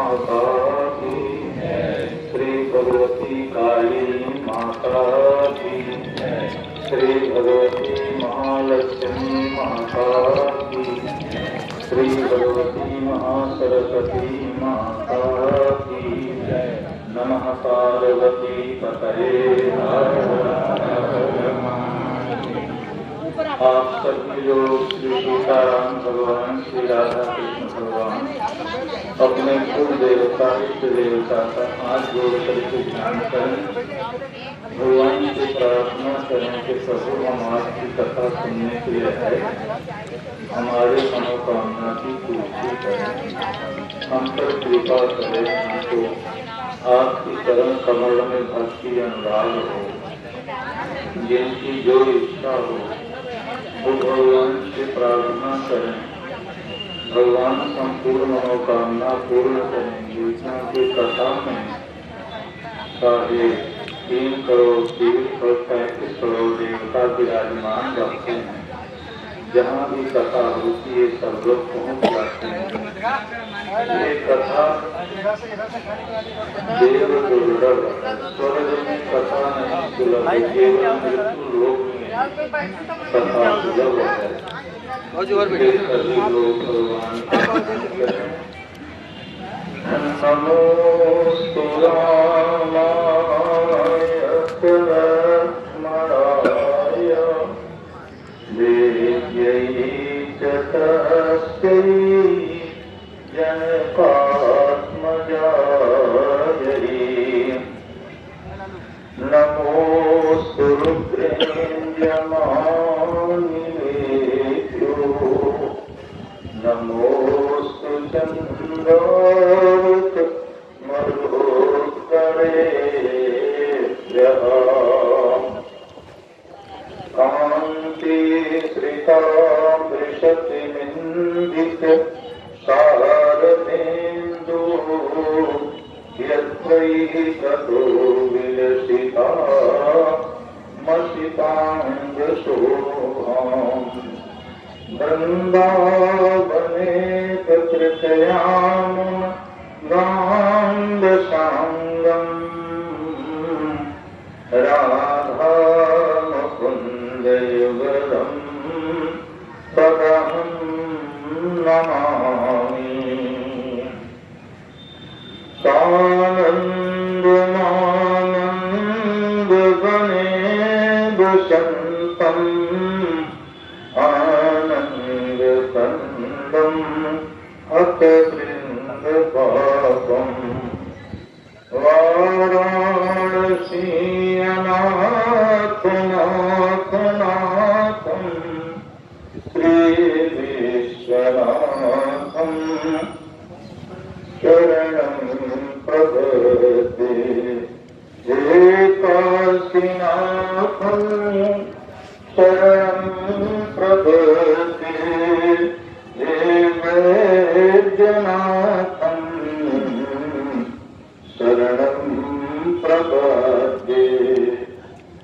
माता की, श्री भगवती काली माता की, श्री भगवती महालक्ष्मी माता की, श्री भगवती महासरस्वती माता की। नमः पार्वती पतये हर हर महादेव। आप सभी लोग श्री सीताराम भगवान, श्री राधा कृष्ण भगवान अपने कुल देवता इष्ट देवता का हाथ जोड़ करके ध्यान करें। भगवान से प्रार्थना करें कि प्रभु हम आपकी कथा सुनने के लिए आए, हमारे मनोकामना की पूर्ति करें, हम पर कृपा करें, हमको आपकी चरण कमल में भक्ति अनुराग हो, जिनकी जो इच्छा हो वो भगवान से प्रार्थना करें। भगवान संपूर्ण मनोकामना पूर्ण करेंगे, क्योंकि कथा में साढ़े 3 करोड़ 35 करोड़ देवता विराजमान रहते हैं। जहाँ भी कथा होती है सब लोग पहुँच जाते हैं। ये कथा देव दुर्लभ, स्वर्ग में कथा नहीं सुलभ, केवल मृत्यु लोक में कथा सुलभ है। सभी लोग भगवान नमोस्तु रामाय लक्ष्मणाय देव्यै च तस्यै जनकात्मजायै। नमोस्तु रुद्रेन्द्रमानिलेभ्यो, नमोस्तु चन्द्रावृत मरुत्करेभ्यः। कान्ति श्रितामृषतिमिन्दित शारदेन्दु यत्रैः ततो विलसिता मसिताङ्गशोभाम्। वृन्दावने प्रकृतयाम् गान्धसाङ्गम्, राधा मुकुन्दयुगलम् तदहं नमामि। सानन्दमानन्दगणे दुषन्तम् आनन्दकन्दम् अतवृन्दपापम्। वाराणसीनाथनाथनाथम् श्रीविश्वनाथम् शरणं प्रपद्ये। हे काशीनाथं शरणं प्रपद्ये, हे वैद्यनाथं शरणं प्रपद्ये,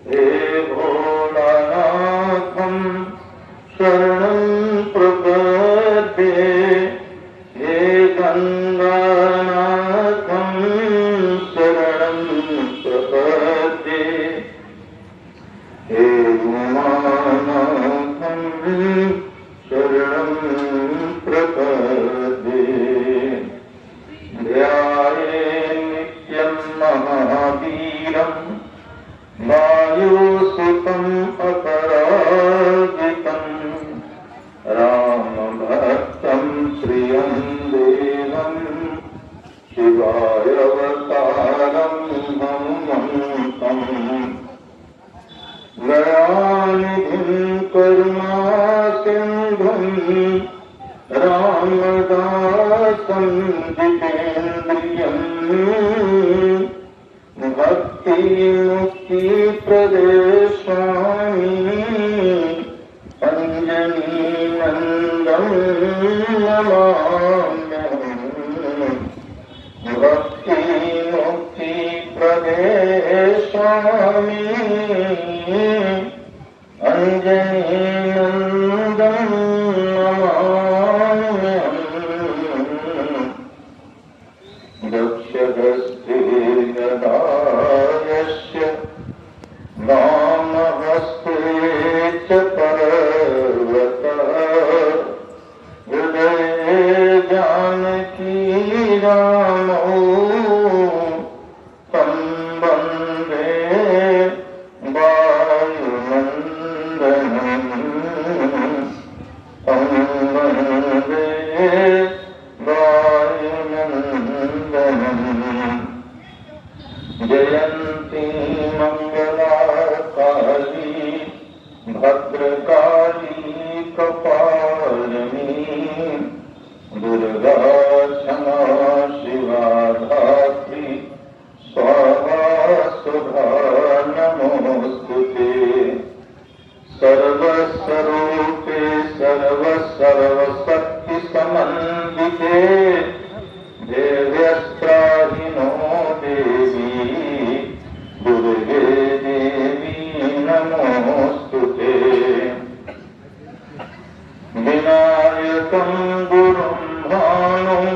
हे भोलानाथं शरणं प्रपद्ये, हे गंगानाथं शरणं प्रपद्ये, हे उमानाथं शरणं प्रपद्ये। ध्याये नित्यं महावीरं वायुसुतं अपराजितं, रामभक्तं श्रियं देवं शिवायवतारं हनुमन्तम्। दयानिधिं करुणासिन्धुं रामदासं जितेन्द्रियं, भक्तिमुक्तिप्रदेशामि अञ्जनीनन्दं नमाम्यहम्। भक्तिमुक्तिप्रदेशामि अञ्जनीनन्दं नमाम्यहम्। दुर्गा क्षमा शिवा धात्री स्वाहा सुधा नमोस्तुते। सर्वस्वरूपे सर्वशक्ति समन्विते देव्यस्त्राहि नो देवी दुर्गे देवी नमोस्तुते। विनायकं गुरुं भानुं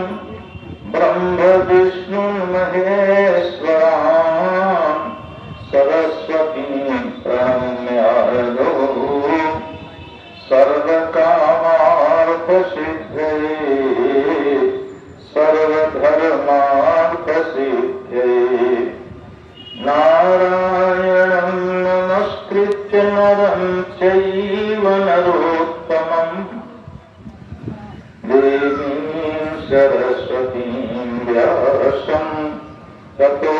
ब्रह्म विष्णु महेश्वरान् सरस्वतीं प्रणम्यालो सर्वकामार्थसिद्धये सर्वधर्मार्थसिद्धये। नारायणं नमस्कृत्य नरं चैव नरोत्तमं देवीं सरस्वतीं व्यासं ततो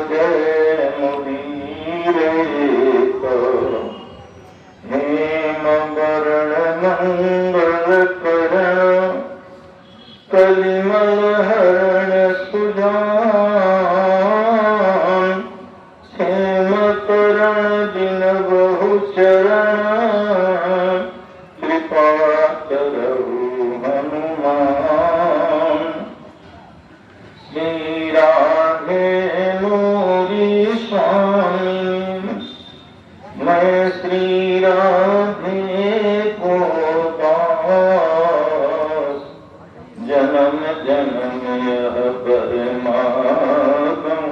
जयमुदीरयेत्। हेमवर्णमङ्गलकरण कलिमलहरण सुजान क्षेमकरण दिनबहुचरण कृपा करहु हनुमान। श्री राधे मोरी स्वामी मैं श्री राधे को दास जन्म जन्म यह परमागम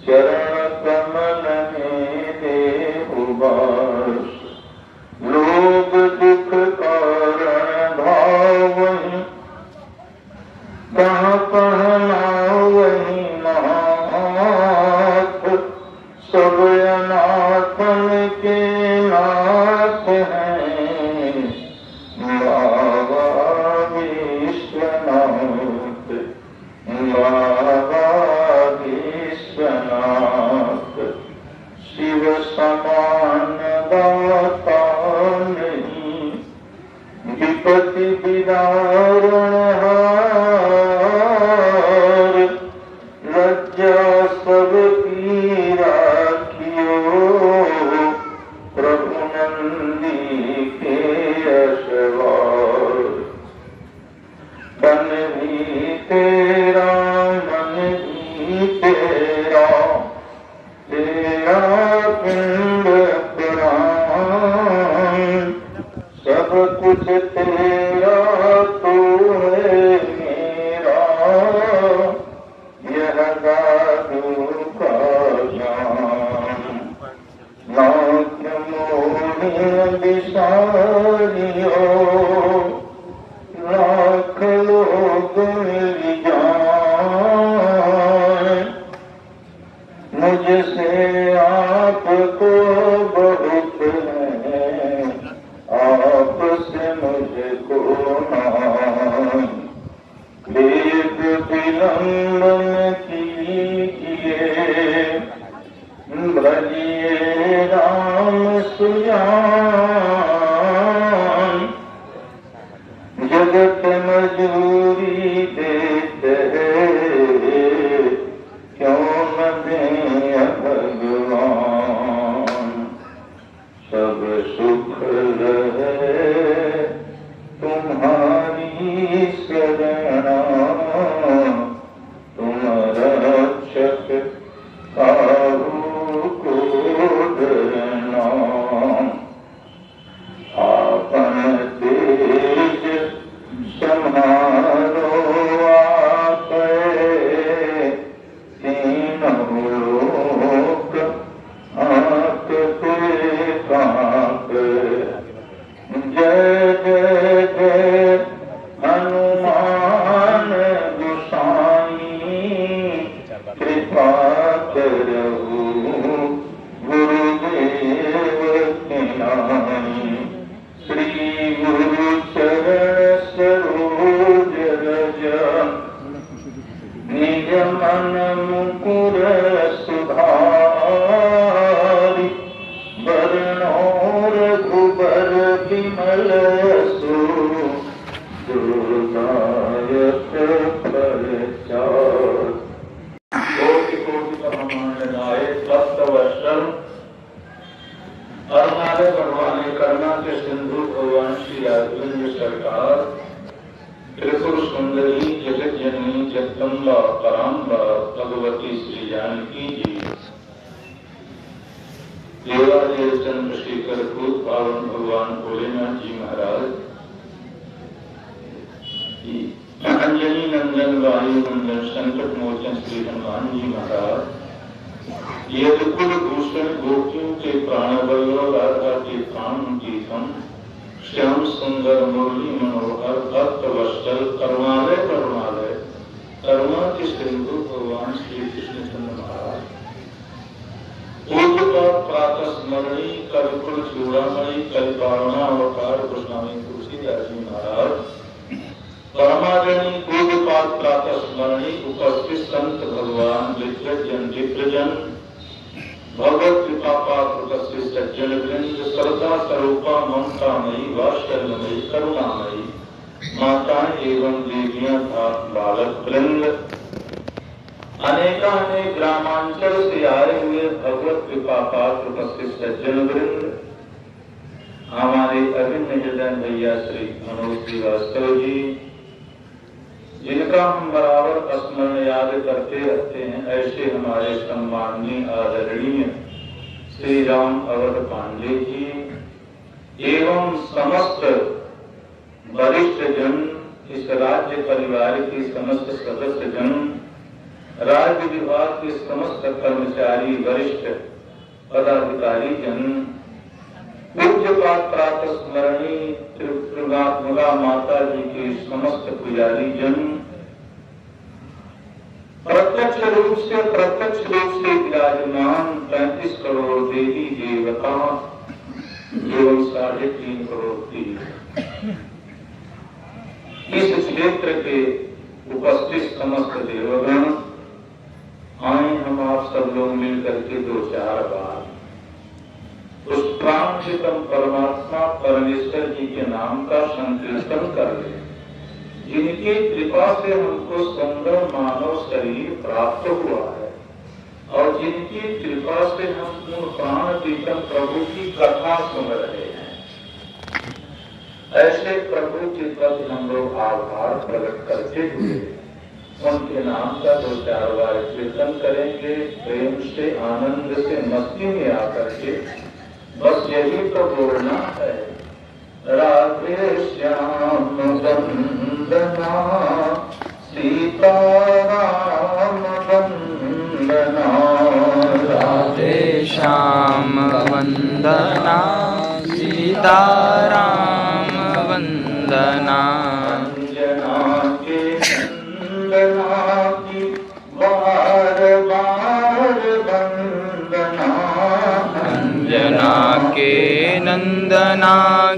चरण कमल में देहु वास। लोग दुख कारण भावहि कहाँ कहनावहि नाथ सब अनाथन के नाथ हैं बाबा विश्वनाथ बाबा विश्वनाथ। शिव समान दाता नहीं विपत्ति विदारण हार लज्जा सबकी राखियो प्रभु नंदी के अशवार। तन भी तेरा मन भी तेरा तेरा पिंड पुराण सब कुछ तेरा तू है मेरा यह दादू का जान। नाथ मोहिन बिसारियो लाख लोग मिल जाए मुझसे आपको बहुत है आपसे मुझको नाम। वेद विलंबन कीजिए भजिए राम सुजान। जगत मजूरी देते क्यों न दें भगवान। सब सुख रहे तुम्हारी शरणा तुम रक्षक काहू को डरना। आपन तेज संहारो आपे तीनों लोक आपके कांपे। जय जय जय हनुमान गोसाई कृपा करहु गुरुदेव के नाई। श्री गुरु चरण सरोज कोटि कोटि ब्रह्मांडनाय तत्वशर और हमारे भगवान करुणा के सिंधु भगवान श्री राघवेंद्र सरकार त्रिपुर सुंदरी जगत जननी जगदम्बा पराम्बा भगवती श्री जानकी जी देवादेव चंद्रशेखर भूत पावन भगवान भोलेनाथ जी महाराज अंजनी नंदन वायु नंदन संकट मोचन श्री हनुमान जी महाराज यदुकुल भूषण गोपियों के प्राणवल्लभ राधा के प्राण गीतम श्याम सुंदर मुरली मनोहर भक्त वत्सल करुणालय करुणालय करुणा के सिंधु भगवान श्री कृष्ण चंद्र महाराज पूज्यपाद प्रातः स्मरणी कविकुल चूड़ामणि कलिपावना अवतार गोस्वामी तुलसीदास जी महाराज परमागणी पूज्यपाद प्रातः स्मरणी उपस्थित संत भगवान विप्रजन भगवत कृपा पात्र उपस्थित सज्जन वृंद श्रद्धा स्वरूपा ममतामयी वात्सल्यमयी करुणामयी माताएं एवं देवियां था बालक वृंद अनेकानेक ग्रामांचल से आए हुए भगवत कृपा पात्र उपस्थित सज्जन वृंद हमारे अभिन्न हृदय भैया श्री मनोज श्रीवास्तव जी जिनका हम बराबर स्मरण याद करते रहते हैं, ऐसे हमारे सम्माननीय आदरणीय श्री राम अवध पांडे जी एवं समस्त वरिष्ठ जन, इस राज्य परिवार के समस्त सदस्य जन, राज्य विभाग के समस्त कर्मचारी, वरिष्ठ पदाधिकारी जन, पूज्यपाद प्रातः स्मरणी त्रिपुरा माता जी के समस्त पुजारी जन, प्रत्यक्ष रूप से विराजमान 35 करोड़ देवी देवता एवं 3.5 करोड़ तीर्थ इस क्षेत्र के उपस्थित समस्त देवगण आए, हम आप सब लोग मिलकर के 2-4 बार उस प्राणिकम परमात्मा परमेश्वर जी के नाम का संकीर्तन कर ले, जिनकी कृपा से हमको सुंदर मानव शरीर प्राप्त हुआ है और जिनकी कृपा से हम उन प्राण प्रीतम प्रभु की कथा सुन रहे हैं। ऐसे प्रभु के प्रति हम लोग आभार प्रकट करते हुए उनके नाम का 2-4 बार कीर्तन करेंगे, प्रेम से आनंद से मस्ती में आकर के। बस यही तो बोलना है, राधे श्याम वंदना सीताराम वंदना, राधे श्याम वंदना सीताराम वंदना, अंजना के नंदना की बार बार वंदना, अंजना के नंदना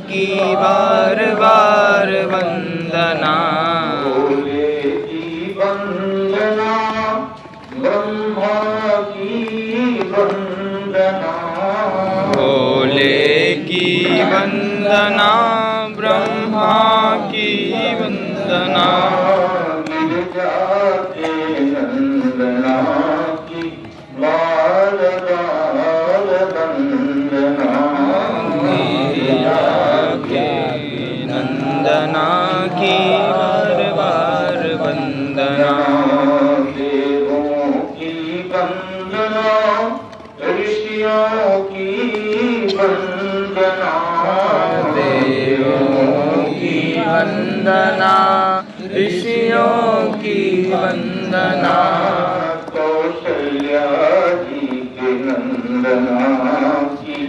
की बार बार वंदना, भोले की वंदना ब्रह्मा की वंदना, भोले की वंदना ब्रह्मा की वंदना, गिरिजा के नंदना की बार बार वंदना, गिरिजा के नंदना की बार बार वंदना, देवों की वंदना ऋषियों की वंदना, देवों की वंदना ऋषियों की वंदना, कौशल्या जी के नंदना की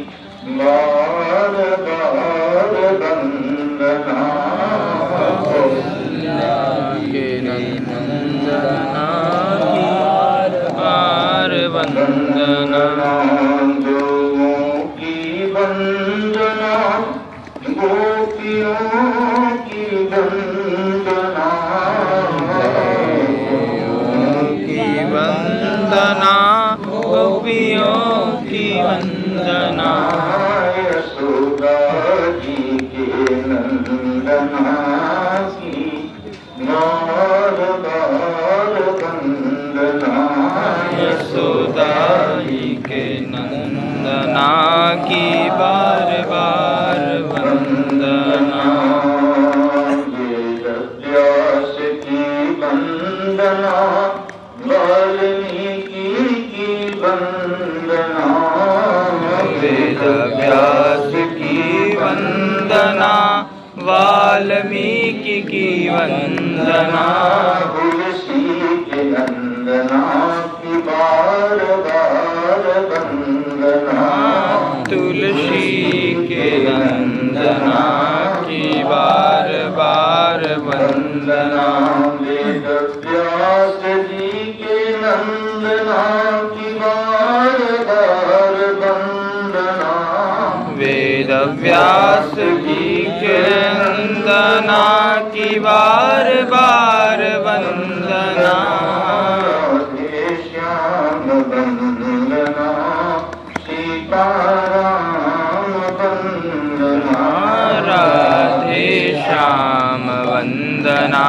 बार बार वंदना, कौशल्या के नंदना की बार बार वंदना, गोओं की वंदना गोपियों की वंदना, की वंदना गोपियों की वंदना, यशोदा जी के नंदना की वंदना, वाल्मीकि की वंदना, वेद व्यास की वंदना, वाल्मीकि की वंदना, तुलसी के नंदना की बार बार वंदना, तुलसी के नंदना की बार बार वंदना, वेद व्यास जी के नंदना की बार बार वंदना, वेद व्यास जी के नंदना की बार बार वंदना, राधे श्याम वंदना, सीताराम वंदना, राधे श्याम वंदना,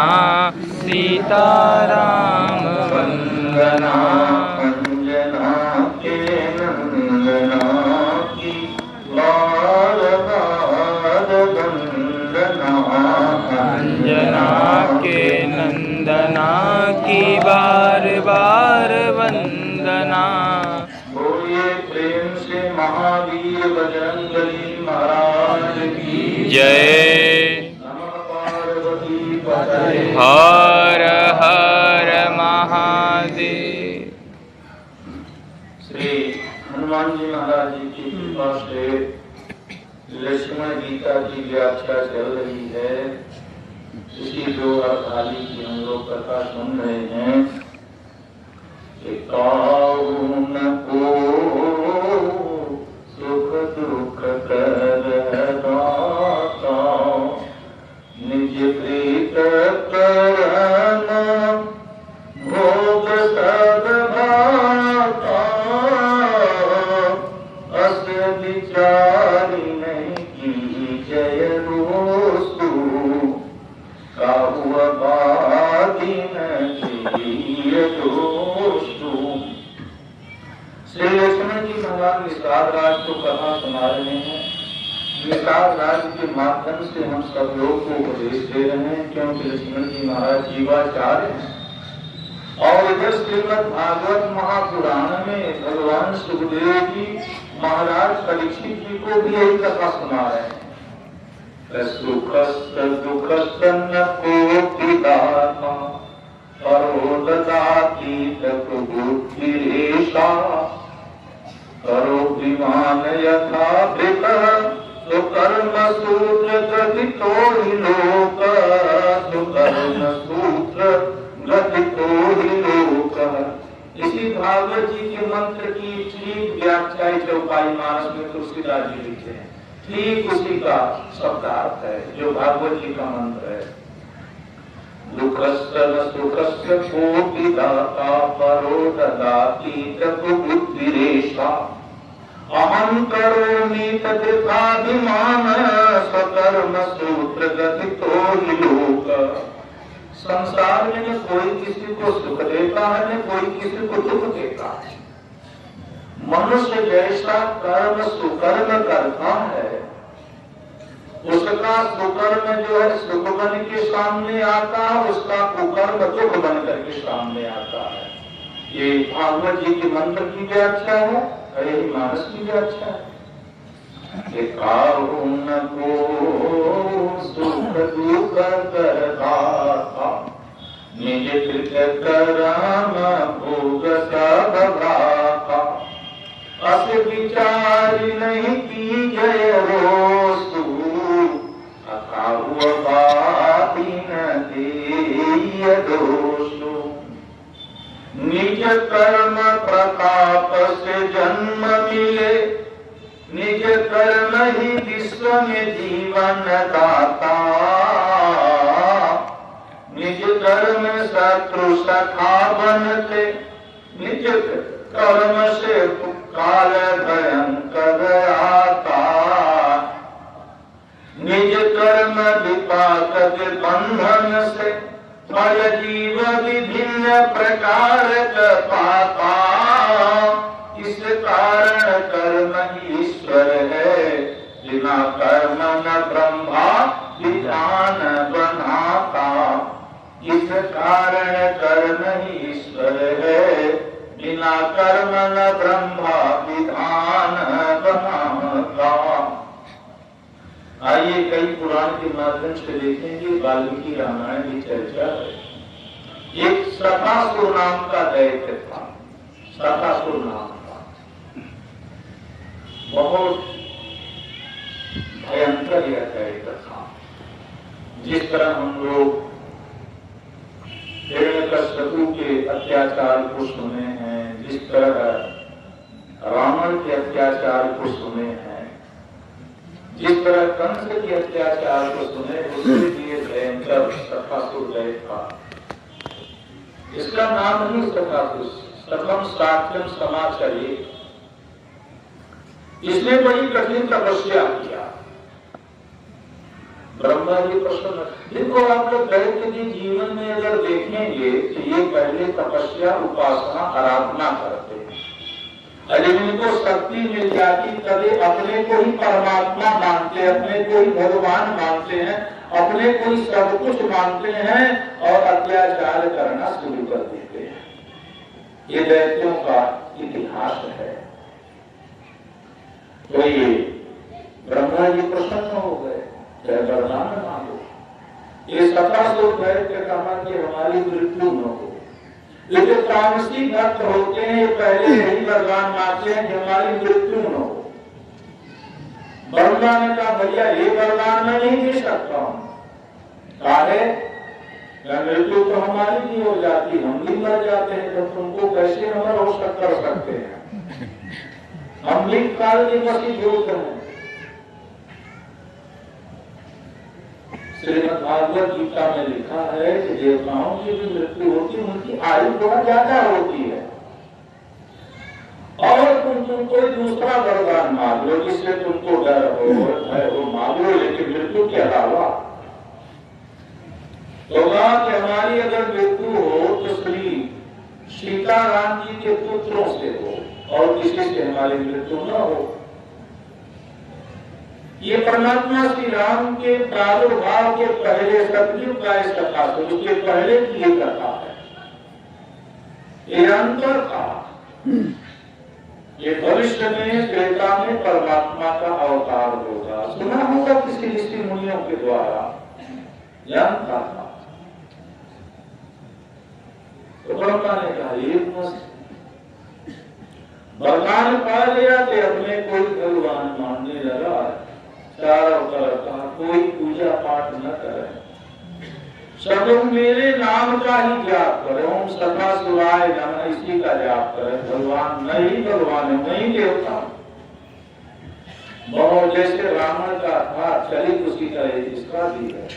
सीताराम वंदना, अंजना के नंदना की बार बार वंदना, अंजना के नंदना की बार बार वंदना। बोलिए प्रेम से महावीर बजरंगबली महाराज की जय। नमः पार्वती पतये। हर हर महादेव। श्री हनुमान जी महाराज जी की कृपा से लक्ष्मण गीता की व्याख्या चल रही है। इसी दो अड़ताली की हम लोग कथा सुन रहे हैं कि काउन को सुख दुख कर दाता, निज प्रीत करन भोग सब भाता, अस विचारी नहीं की जय रोसु, काहु अबादी न किय दोषु। श्री लक्ष्मण जी महाराज निषाद राज को कथा सुना रहे हैं। निषाद राज के माध्यम से हम सब लोग को उपदेश दे रहे हैं, क्योंकि लक्ष्मण जी महाराज जीवाचार्य हैं। और इधर श्रीमद् भागवत महापुराण में भगवान सुखदेव जी महाराज परीक्षित जी को भी यही कथा सुना रहे हैं। सुखस्त दुखस्त न कोपि दाता, करो ददाति तत् बुद्धिरेषा, करो विमान यथा वृत, तो कर्म सूत्र गतितो हि लोक, तो कर्म सूत्र गतितो हि लोक। इसी भागवत जी के मंत्र की ठीक व्याख्या चौपाई मानस में तुलसीदास जी लिखे हैं। ठीक उसी का शब्दार्थ है जो भागवत जी का मंत्र है। दुखस्य न सुखस्य कोपि दाता, परो ददाति तत् बुद्धिरेषा, अहं करोमि तद्भाभिमान, स्वकर्म सूत्र गतितो हि लोक। संसार में न कोई किसी को सुख देता है, न कोई किसी को दुख देता है। मनुष्य जैसा कर्म सुकर्म करता है, उसका सुकर्म जो है सुख बन के सामने आता है, उसका कुकर्म दुख बन करके सामने आता है। ये भागवत जी के मंत्र की व्याख्या है, यही मानस की व्याख्या है। कारुण को सुख दुख करता, निज कृत करम भोग सब भ्राता, अस विचार नहीं की जय रोसु, अकाहु अबादी न देय दोषु। निज कर्म प्रताप से जन्म मिले, निज कर्म ही विश्व में जीवन दाता, निज कर्म शत्रु सखा बनते, निज कर्म से काल भयंकर आता, निज कर्म विपाक बंधन से फल जीव विभिन्न प्रकार पाता, इस कारण कर्म ईश्वर है, बिना कर्म न ब्रह्मा विधान बनाता। इस कारण कर्म ही ईश्वर है, बिना कर्म न ब्रह्मा विधान बनाता। आइए कई पुराण के माध्यम से देखेंगे, वाल्मीकि रामायण की चर्चा है। एक सखासुर नाम का दैत्य था, सखासुर नाम का, बहुत भयंकर यह दैत्य था। जिस तरह हम लोग हिरण्यकश्यपु के अत्याचार को सुने हैं, जिस तरह रावण के अत्याचार को सुने हैं, जिस तरह कंस के अत्याचार को सुने, उसके लिए भयंकर सखासुर दैत्य था। इसका नाम ही सखासुर, सखम साक्ष्यम समाचारी। इसने बड़ी कठिन तपस्या किया। ब्रह्मा जी प्रसन्न। जिनको आप लोग दैत्य के जीवन में अगर देखेंगे तो ये पहले तपस्या, उपासना, आराधना करते हैं। अगर इनको शक्ति मिल जाती तभी अपने को ही परमात्मा मानते, अपने को ही भगवान मानते हैं, अपने को ही सब कुछ मानते हैं और अत्याचार करना शुरू कर देते हैं। ये दैत्यों का इतिहास है। तो ये ब्रह्मा जी प्रसन्न हो गए, चाहे वरदान मांगो। ये सखासुर दैत्य कहा कि हमारी मृत्यु न हो। ये जो तामसी भक्त होते हैं, ये पहले यही वरदान मांगते हैं कि हमारी मृत्यु न हो। ब्रह्मा ने कहा भैया ये वरदान मैं नहीं दे सकता हूं। काहे? मृत्यु तो हमारी भी हो जाती, हम भी मर जाते हैं, तो तुमको कैसे अमर हो कर सकते हैं? हम भी काल निवासी भूत हैं। श्रीमद् भागवत गीता में लिखा है कि देवताओं की भी मृत्यु होती है, उनकी आयु थोड़ा ज्यादा होती है। और तुम कोई दूसरा वरदान मांग लो जिससे तुमको डर हो, भय हो, मांग लो, लेकिन मृत्यु के अलावा तो कि हमारी अगर मृत्यु हो तो श्री सीता राम जी के पुत्रों से हो और किसी से हमारी मृत्यु न हो। ये परमात्मा श्री राम के प्रादुर्भाव के पहले सतयुग का इस कथा से उसके पहले की ये कथा है। ये अंतर था। ये भविष्य में त्रेता में परमात्मा का अवतार होगा। सुना होगा किसी ऋषि मुनियों के द्वारा, जानता था। तो ब्रह्मा ने कहा ये वरदान पा लिया कि अपने कोई भगवान मानने लगा। चारों तरफ कहा कोई पूजा पाठ न करे, सब लोग मेरे नाम का ही जाप करे, ओम सखासुराय नमः, इसी का जाप करे। भगवान नहीं, भगवान नहीं देवता। बहुत जैसे रावण का था चरित उसी तरह इसका भी है।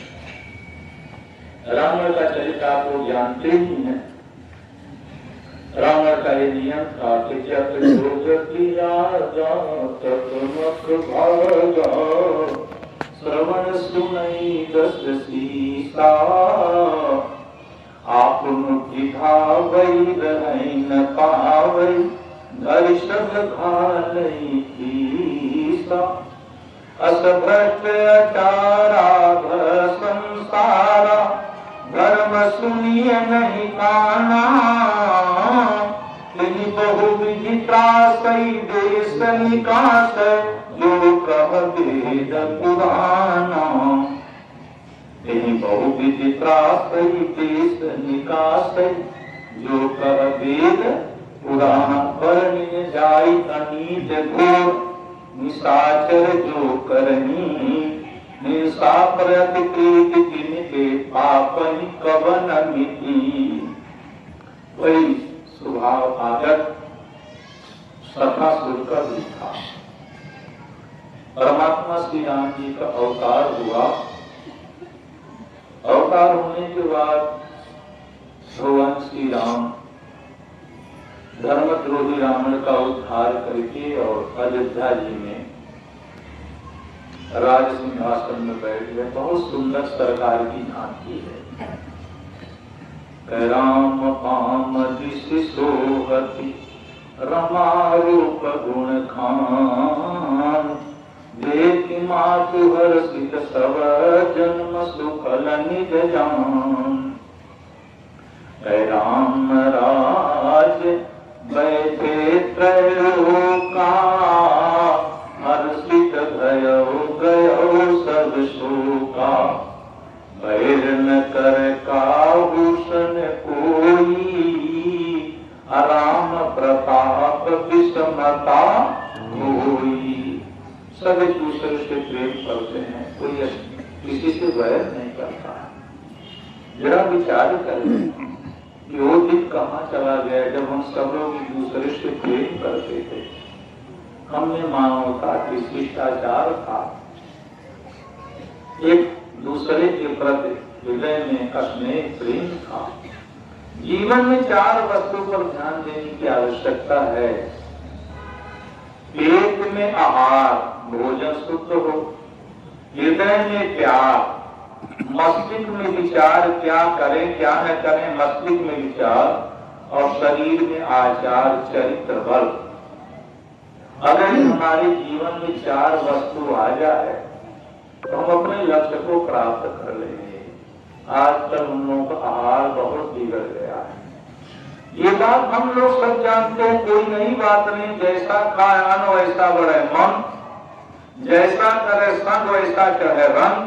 रावण का चरित्र आप लोग जानते ही हैं। रावण का ये नियम था कि जब जोग किया तब मुख भागा, श्रवण सुनई दस सीता, आप मुखी भावई रहै न पावई, दर्शन घालई कीसा, असभ्रष्ट अचारा संसारा, धर्म सुनिए नहीं काना, बहुविधि त्रासई देश निकास, जो कह वेद पुराना। बहुविधि त्रासई देश निकास, जो कह वेद पुराण। वर्ण्य जाई अनीत घोर, निशाचर जो करनी, निशा प्रतिकृत जिनके पापनि कवन मिति। वही स्वभाव आदत सखासुर का भी था। परमात्मा श्री राम जी का अवतार हुआ। अवतार होने के बाद भगवान श्री राम धर्मद्रोही रावण का उद्धार करके और अयोध्या जी में राज सिंहासन में बैठ गए। बहुत सुंदर सरकार की झांकी है। राम पाम दिशि सोहति, रमा रूप गुण खान, देखि मातु हर्षित सब जन्म सुफल निज जान। विषमता होई। सब एक दूसरे से प्रेम करते हैं, कोई किसी से वैर नहीं करता है। जरा विचार करें कि वो दिन कहाँ चला गया जब हम सब लोग एक दूसरे से प्रेम करते थे। हमने मानवता की शिष्टाचार था, एक दूसरे के प्रति हृदय में स्नेह प्रेम था। जीवन में 4 वस्तु पर ध्यान देने की आवश्यकता है। पेट में आहार, भोजन शुद्ध हो, हृदय में प्यार, मस्तिष्क में विचार, क्या करें क्या न करें मस्तिष्क में विचार, और शरीर में आचार चरित्र बल। अगर हमारे जीवन में 4 वस्तु आ जाए तो हम अपने लक्ष्य को प्राप्त कर लेंगे। आजकल हम लोगों का आहार बहुत बिगड़ गया है, ये बात हम लोग सब जानते हैं, कोई नई बात नहीं। जैसा खाए अन्न वैसा बढ़े मन, जैसा करे संग वैसा चढ़े रंग।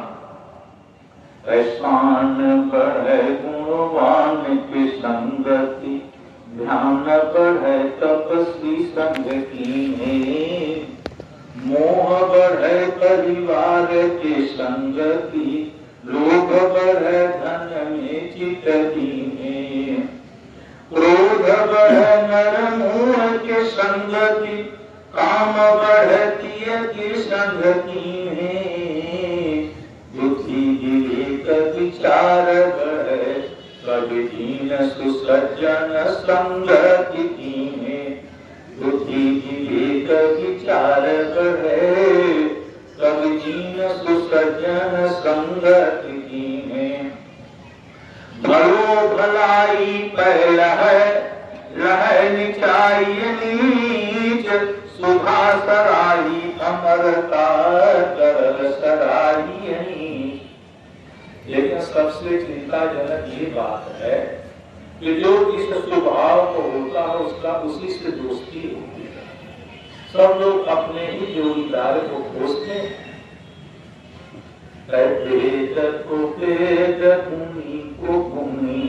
ऐसान बढ़े गुणवान की संगति, ध्यान बढ़े तपस्वी संगति में। मोह बढ़े परिवार की संगति, लोभ बढ़े धन में चित दीने। क्रोध बढ़े नर मूढ़ की संगति, काम बढ़े तीय की संगति में। बुद्धि विवेक विचार बढ़े, कवि दीन सुसज्जन संगति में। बुद्धि विवेक विचार बढ़े, कवि दीन सुसज्जन संगति में। भलो भलाई पहल है, लह निचाई नीच। सुधा सराई अमरता करल सराई। लेकिन सबसे चिंताजनक ये बात है कि जो इस स्वभाव को होता है उसका उसी से दोस्ती होती है। सब लोग अपने ही जोड़ीदार को खोजते हैं। वेद को वेद, भूमि को भूमि,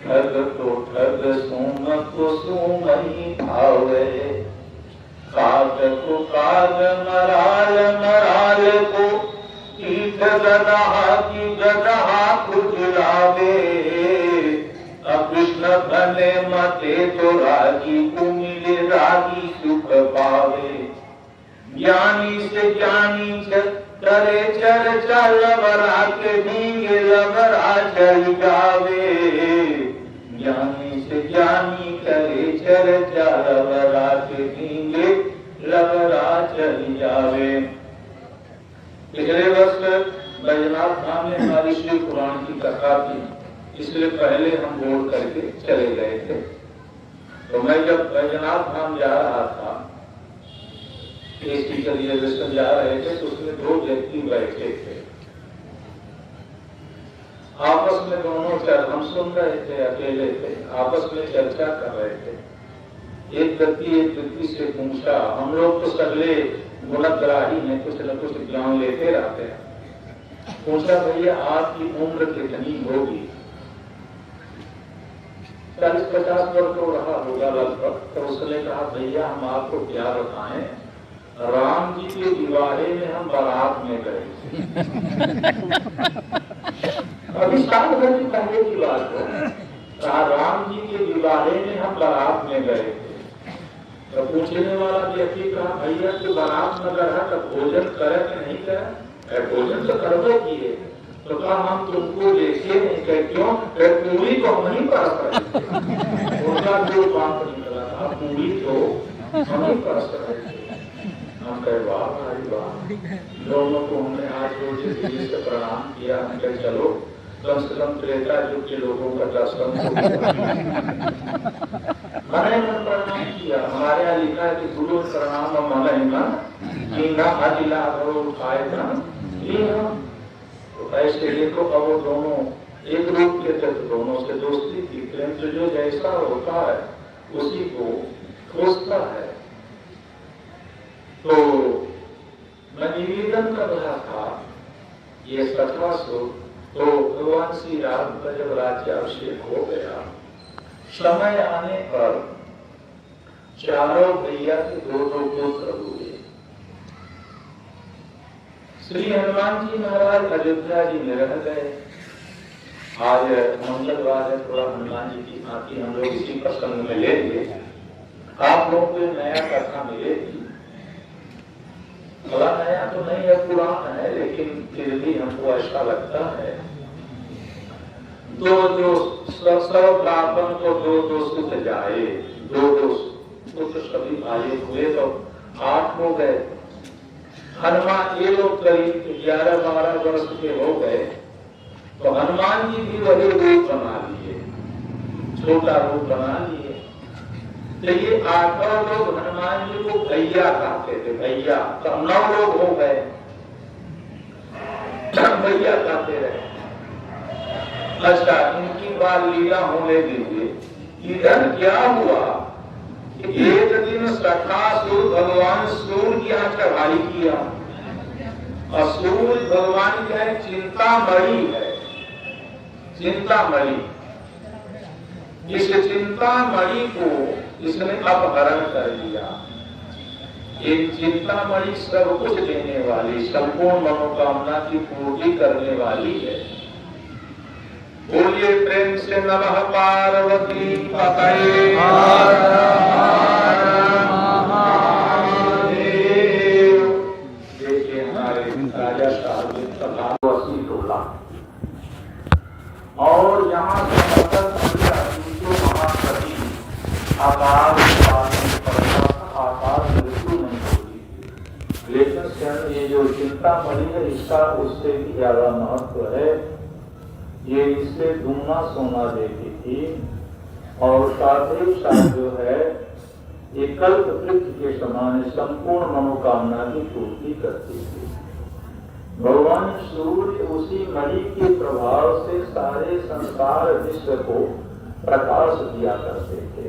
ठग तो ठग, सोम को सोम ही भावे। काग को काग, मराल मराल को, पीठ गदहा की गदहा खुजलावे। कृष्ण भले मते तो रागी को मिले, रागी सुख पावे। ज्ञानी से ज्ञानी करे चर्चा, लवरा के ढींगे लवरा चल जावे। ज्ञानी से ज्ञानी करे चर्चा, लवरा के ढींगे लवरा चल जावे। पिछले वर्ष बैजनाथ धाम में हमारी श्री पुराण की कथा थी, इसलिए पहले हम बोल करके चले गए थे। तो मैं जब बैजनाथ धाम जा रहा था, एसी के रिजर्वेशन जा रहे थे, तो उसमें 2 व्यक्ति बैठे थे। आपस में दोनों हम सुन रहे थे, अकेले थे, आपस में चर्चा कर रहे थे। एक व्यक्ति से पूछा, हम लोग तो सगले गुणग्राही हैं, कुछ न कुछ ज्ञान लेते रहते हैं। पूछा, भैया आपकी उम्र कितनी होगी? 40-50 वर्ष तो रहा होगा लगभग। तो उसने कहा, भैया हम आपको क्या बताएं, राम जी के विवाहे में हम बारात में गए। अभी 7 वर्ष पहले की बात है। कहा, राम जी के विवाहे में हम बारात में गए थे। तो पूछने वाला व्यक्ति कहा, भैया तो बारात में गया तो भोजन करे कि नहीं करे? भोजन तो करवे किए। तो कहा, हम तुमको देखे नहीं। कहे, क्यों? पूरी को हम नहीं कर पाए। उनका जो बात निकला था, पूरी तो हम नहीं कर सकते। हम कहे, वाह भाई वाह। दोनों को हमने आज रोज से प्रणाम किया। हम कहे, चलो कम से कम त्रेता युग के लोगों का दर्शन हो गया। मैंने मन प्रणाम किया। हमारे यहाँ लिखा है कि गुरु प्रणाम मन ही मन, अजिला उठाए न। तो ऐसे देखो, अब वो दोनों एक रूप के थे, दोनों से दोस्ती थी। प्रेम से जो जैसा होता है उसी को खोजता है। तो मैं निवेदन कर रहा था ये कथा सो, तो भगवान श्री राम का जब राज्याभिषेक हो गया, समय आने पर चारों भैया के दो दो पुत्र हुए। श्री हनुमान जी महाराज अयोध्या जी में रह गए। आज मंगलवार है, थोड़ा हनुमान जी की आती हम लोग इसी प्रसंग में लेंगे। आप लोगों को नया कथा मिलेगी, थोड़ा नया तो नहीं है, पुराना है, लेकिन फिर भी हमको ऐसा लगता है। दो सब रावण को दो सुत जाए, दो पुत्र सभी भाई हुए तो 8 हो गए। हनुमान ये लोग करीब 11-12 वर्ष के हो गए तो हनुमान जी भी वही रूप बना लिए, छोटा रूप बना लिए। तो ये 8 लोग हनुमान जी को भैया कहते थे, भैया। तो 9 लोग हो गए, भैया कहते रहे। अच्छा, इनकी बात लीला होने दीजिए। इधर क्या हुआ कि एक दिन सखासुर भगवान सूर्य की यहाँ चढ़ाई किया। और सूर्य भगवान क्या है? चिंतामणि है, चिंतामणि। इस चिंतामणि को इसने अपहरण कर लिया। एक चिंतामणि सब कुछ देने वाली, संपूर्ण मनोकामना की पूर्ति करने वाली है। बोलिए प्रेम से नमः पार्वती पतये हर हर महादेव। देखिए हमारे राजा साहब ने सभा 80 तोला और यहाँ से महासती आकाश मृत्यु नहीं होगी। लेकिन स्वयं ये जो चिंतामणि है इसका उससे भी ज्यादा महत्व है। ये इससे दुगना सोना देती थी और साथ ही साथ जो है ये कल्प वृक्ष के समान संपूर्ण मनोकामना की पूर्ति करती थी। भगवान सूर्य उसी मणि के प्रभाव से सारे संसार विश्व को प्रकाश दिया करते थे।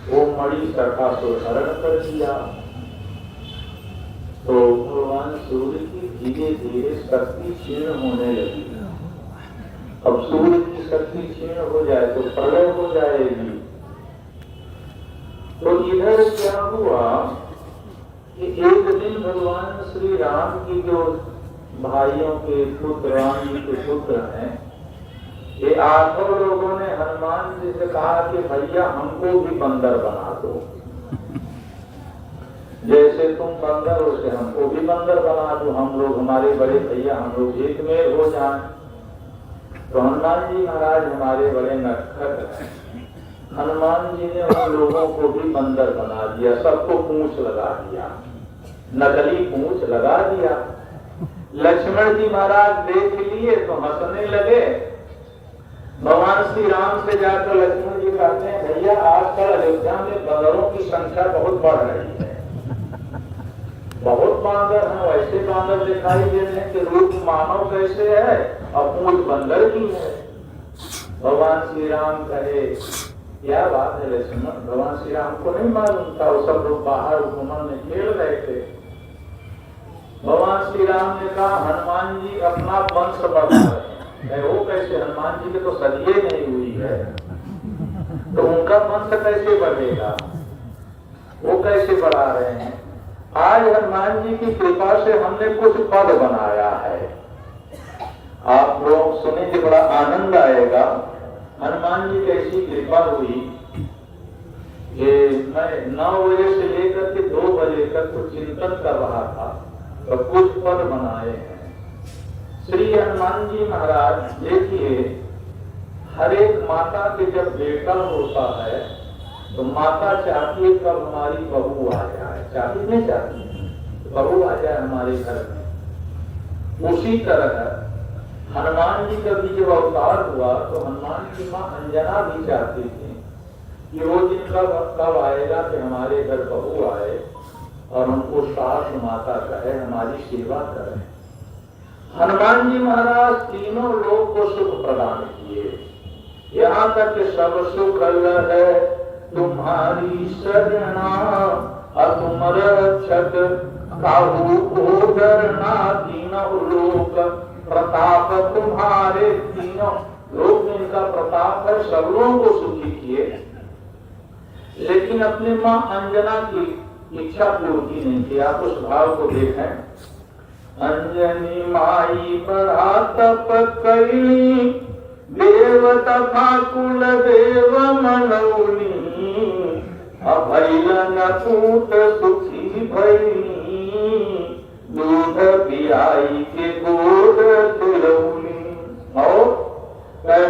वो मणि सखासुर हरण कर दिया तो भगवान सूर्य की धीरे धीरे शक्ति क्षीण होने लगी। अब सूर्य की शक्ति क्षीण हो जाए तो प्रलय हो जाएगी। तो इधर क्या हुआ कि एक दिन भगवान श्री राम की जो भाइयों के पुत्र, राम जी के पुत्र हैं, ये 8 लोगों ने हनुमान जी से कहा कि भैया हमको भी बंदर बना दो। जैसे तुम बंदर हो से हमको भी बंदर बना दो, हम लोग हमारे बड़े भैया हम लोग एक में हो जाएं। तो हनुमान जी महाराज हमारे बड़े नटखट हैं। हनुमान जी ने उन लोगों को भी बंदर बना दिया, सबको पूंछ लगा दिया, नकली पूंछ लगा दिया। लक्ष्मण जी महाराज देख लिए तो हंसने लगे। भगवान श्री राम से जाकर लक्ष्मण जी कहते हैं भैया आजकल अयोध्या में बंदरों की संख्या बहुत बढ़ रही है, बहुत बांदर हैं। वैसे बांदर दिखाई दे रहे हैं कि रूप मानव कैसे है और पूंछ बंदर की है। भगवान श्री राम कहे क्या बात है लक्ष्मण? भगवान श्री राम को नहीं मालूम था, वो सब लोग बाहर घूमन में खेल रहे थे। भगवान श्री राम ने कहा हनुमान जी अपना वंश बढ़ा रहे हैं। वो कैसे? हनुमान जी की तो सदिये नहीं हुई है तो उनका वंश कैसे बढ़ेगा? वो कैसे बढ़ा रहे हैं? आज हनुमान जी की कृपा से हमने कुछ पद बनाया है, आप लोग सुनेंगे बड़ा आनंद आएगा। हनुमान जी की ऐसी कृपा हुई कि मैं 9 बजे से लेकर के 2 बजे तक कुछ चिंतन कर रहा था तो कुछ पद बनाए हैं। श्री हनुमान जी महाराज देखिए, हर एक माता के जब बेटा होता है तो माता चाहती है कब हमारी बहू आ जाए, चाहती नहीं चाहती बहू आ जाए हमारे घर में। उसी तरह हनुमान जी का भी जब अवतार हुआ तो हनुमान की माँ अंजना भी चाहती थी कि वो दिन कब आएगा कि हमारे घर बहू आए और हमको सास माता कहे, हमारी सेवा करे। हनुमान जी महाराज तीनों लोग को सुख प्रदान किए, यहाँ तक कि सब सुख है तुम्हारी शरणा और तुम रक्षक काहू को डरना। तीनों लोक प्रताप तुम्हारे, तीनों लोग में इनका प्रताप है, सब लोगों को सुखी किए। लेकिन अपनी माँ अंजना की इच्छा पूर्ति नहीं की। आप उस भाव को देखें। अंजनी माई बड़ा तप कई, देव तथा कुल देव मनौनी, अभैलन पूत सुखी भैनी, दूध पियाई के गोद दिलौनी। और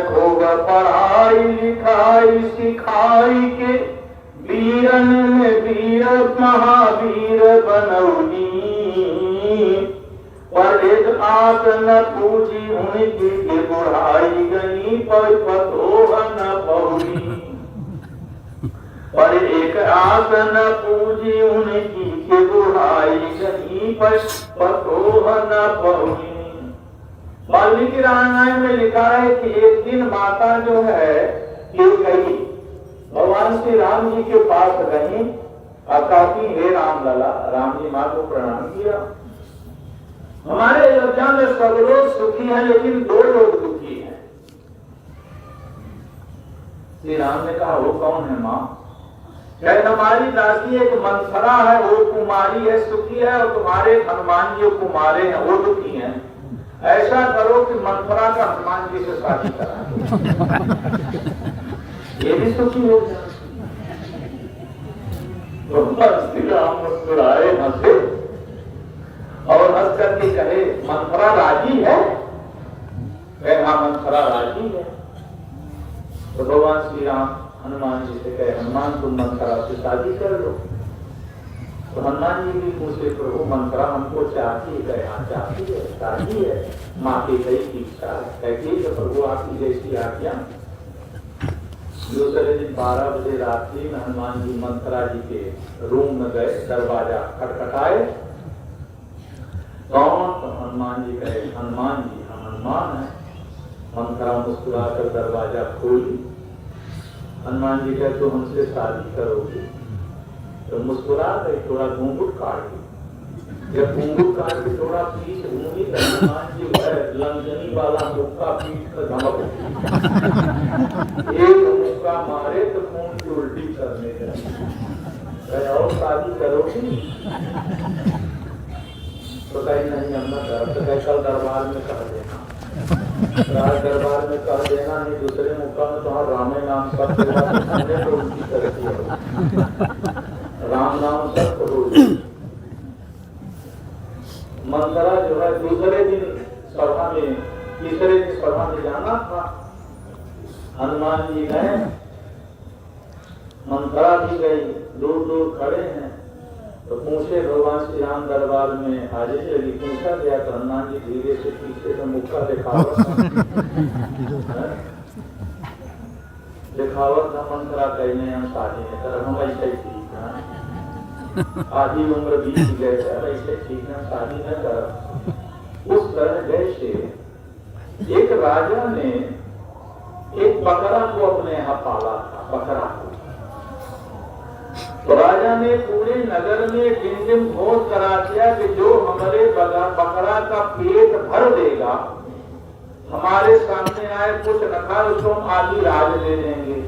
खूब पढ़ाई लिखाई सिखाई के, वीरन में वीर महावीर बनौनी, पर एक आस न पूजी उनकी के बुढ़ाई गई, पर पतोह न पहुली। पर एक आस न पूजी उनकी के बुढ़ाई गई, पर पतोह न पहुली। वाल्मीकि रामायण में लिखा है कि एक दिन माता जो है ये गई, भगवान श्री राम जी के पास गई और कहती, हे राम लला। राम जी माँ को प्रणाम किया। हमारे अयोध्या में सब लोग सुखी हैं, लेकिन 2 लोग दुखी हैं। श्री राम ने कहा, वो कौन है माँ? कहे, हमारी दासी एक मंथरा है, वो कुमारी है, सुखी है, और तुम्हारे हनुमान जी कुमारे हैं, वो दुखी हैं। ऐसा करो कि मंथरा का हनुमान जी से शादी करा, ये भी सुखी हो जाए। तो श्री राम मुस्कुराए, हंसे और हंस करके कहे, मंथरा राजी है? कहे, हाँ मंथरा राजी है। तो भगवान श्री राम हनुमान जी से कहे, हनुमान तुम मंथरा से शादी कर लो। तो हनुमान जी भी पूछे, प्रभु मंथरा हमको चाहती है? कहे, हाँ चाहती है, शादी है, माँ की कई इच्छा है। कहती है, प्रभु आपकी जैसी आज्ञा। दूसरे दिन 12 बजे रात्रि में हनुमान जी मंथरा जी के रूम में गए, दरवाजा खटखटाए। कौन? तो हनुमान जी कहे, हनुमान जी, हम हनुमान है। मंथरा मुस्कुरा कर दरवाजा खोली। हनुमान जी कहे, तो हमसे शादी करोगे? तो मुस्कुरा गई, थोड़ा घूंघट काट दी। जब घूंघट काट के थोड़ा पीठ घूमी तो हनुमान जी लंजनी वाला मुक्का पीठ पर धमक, एक मुक्का मारे तो खून की उल्टी करने लगे। और शादी करोगी? तो कहीं नहीं, हम न कर। तो कल दरबार में कह देना, राज दरबार में कह देना, नहीं दूसरे मुक्का में तुम्हारा रामे नाम सब तो उल्टी करती है। राम नाम सत्य हो। मंथरा जो है दूसरे दिन सभा में, तीसरे दिन सभा में जाना था। हनुमान जी गए, मंथरा भी गई, दूर दूर खड़े हैं। तो पूछे भगवान श्री राम दरबार में हाजिरी लगी, पूछा गया तो हनुमान जी धीरे से पीछे से मुक्का दिखावत था मंथरा कहने, हम शादी में कर, हम ऐसे ठीक है, आधी उम्र बीत गए, ऐसे ठीक है, शादी न कर। उस तरह जैसे एक राजा ने एक बकरा को अपने यहाँ पाला था, बकरा को। तो राजा ने पूरे नगर में टिम घोष करा दिया कि जो हमारे बकरा का पेट भर देगा, हमारे सामने आए कुछ रखा, उसको हम आधी राज दे देंगे।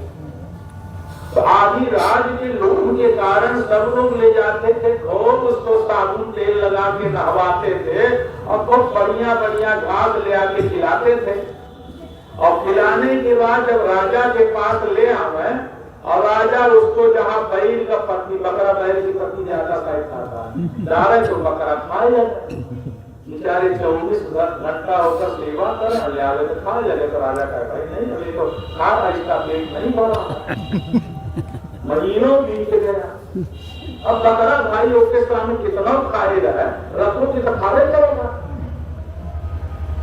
तो आधी राज के लोभ के कारण सब लोग ले जाते थे, खूब उसको साबुन तेल लगा के नहवाते थे और खूब बढ़िया बढ़िया घास ले आके खिलाते थे। और खिलाने के बाद जब राजा के पास ले आवे और राजा उसको जहाँ बैल का पत्नी, बकरा बैल की पत्नी ज्यादा खाता था, डाले तो बकरा खाए जाता। बेचारे 24 घंटा होकर सेवा कर ले आवे तो खा लगे। तो राजा कहे, भाई नहीं, अभी तो खा, इसका पेट नहीं भरा। महीनों बीत गया, अब बकरा भाई उसके सामने कितना खाएगा, रखो कि तो खाने चलेगा।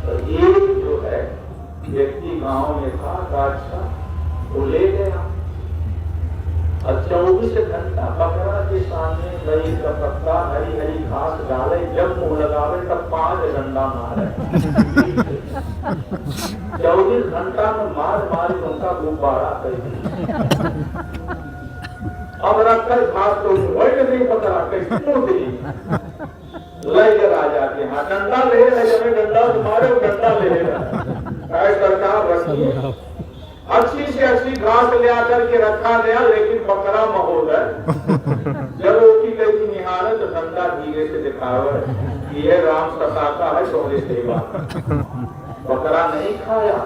तो ये जो है व्यक्ति गांव में था, अच्छा वो ले गया और 24 घंटा बकरा के सामने बैल का पत्ता, हरी हरी घास डाले, जब मुंह लगावे तब 5 डंडा मारे। 24 घंटा में मार मार उनका गुब्बारा कर। अब रखकर घास तो नहीं पता कैसे ले राजा के हाँ डंडा ले, जब डंडा तुम्हारे डंडा ले सरकार रखिए। अच्छी से अच्छी घास ले आकर के रखा गया, लेकिन बकरा महोदय जब वो की गई निहारत तो धंधा धीरे से दिखावे कि ये राम सताता है सोने सेवा। बकरा नहीं खाया।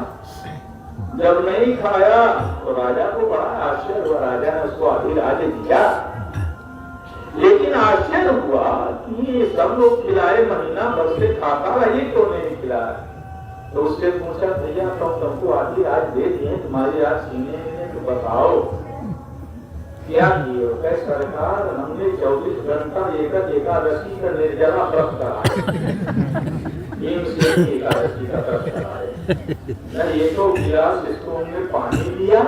जब नहीं खाया तो राजा को बड़ा आश्चर्य हुआ। राजा ने उसको अधिराज दिया, लेकिन आश्चर्य हुआ कि ये सब लोग खिलाए, महीना भर से खाता रहा, ये क्यों नहीं खिलाया। तो उससे पूछा, भैया तो तुमको आधी आज दे दिए, तुम्हारी आज सीने में, तो बताओ क्या किए हो। कहे सरकार हमने 24 घंटा एकादशी का निर्जला व्रत कराया, एकादशी का व्रत कराया। ये तो गिलास इसको हमने पानी दिया,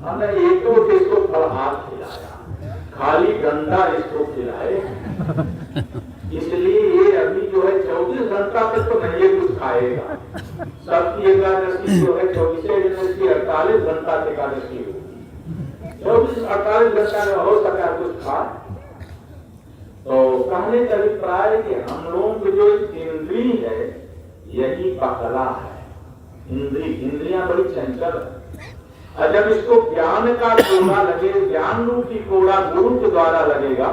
हमने एक तो इसको फलहार खिलाया, खाली गंदा इसको खिलाए। इसलिए ये अभी जो है 24 घंटा तक तो नहीं कुछ खाएगा। सबकी एकादशी जो है 48 घंटा की एकादशी होगी, 48 घंटा में हो सका कुछ खा। तो कहने का अभिप्राय कि हम लोगों की जो इंद्री है यही पकड़ा है। इंद्रियां बड़ी चंचल है, और जब इसको ज्ञान का कोड़ा लगे, ज्ञान रूपी कोड़ा गुरु के द्वारा लगेगा,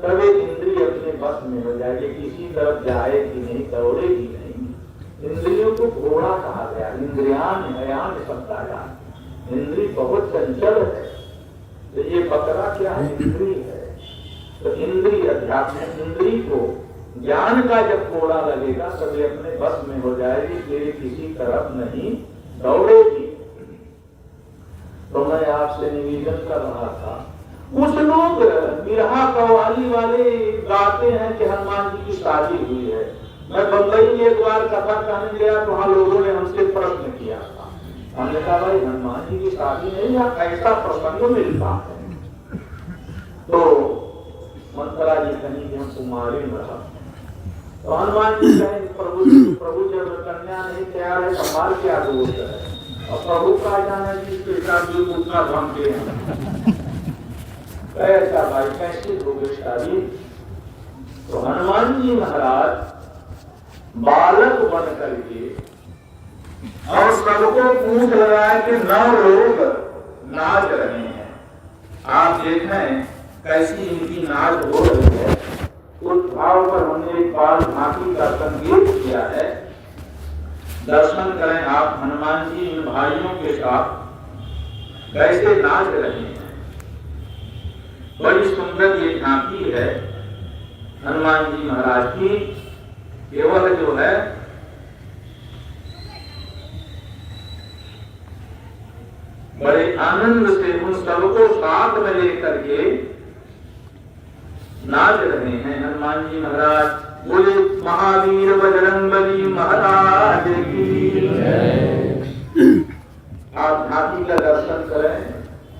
तब एक इंद्रिय अपने बस में हो जाएगी, किसी तरफ जाएगी नहीं, दौड़ेगी नहीं। इंद्रियों को घोड़ा कहा गया, इंद्रियान हयान शब्दायान। इंद्रिय बहुत चंचल है, तो ये बकरा क्या है, इंद्रिय है। तो इंद्रिय अध्यात्म इंद्रिय को ज्ञान का जब घोड़ा लगेगा तब ये अपने बस में हो जाएगी, फिर किसी तरफ नहीं दौड़ेगी। तो मैं आपसे निवेदन कर रहा था, कुछ लोग बिरहा कव्वाली वाले गाते हैं कि हनुमान जी की शादी हुई है। मैं बंबई में एक बार कथा कहने गया तो वहां लोगों ने हमसे प्रश्न किया था। हमने कहा भाई हनुमान जी की शादी नहीं, या ऐसा प्रसंग मिलता है। तो मंत्रा जी कहीं कि हम कुमारी में रहा, तो हनुमान जी कहें प्रभु जब कन्या नहीं तैयार है तो हमारे क्या दोष है, और प्रभु का जाना जी उतना भ्रमते हैं। ऐसा भाई कैसे हो गई शादी। तो हनुमान जी महाराज बालक बन करके और सबको पूछ लगाया कि 9 लोग नाच रहे हैं, आप देखें कैसी इनकी नाच हो रही है। उस भाव पर हमने एक बाल झांकी का संगीत किया है। दर्शन करें आप, हनुमान जी इन भाइयों के साथ कैसे नाच रहे हैं। बड़ी सुंदर ये झांकी है हनुमान जी महाराज की। केवल जो है बड़े आनंद से उन सबको साथ में लेकर के नाच रहे हैं हनुमान जी महाराज। बोले महावीर बजरंगबली महाराज की। आप झांकी का दर्शन करें,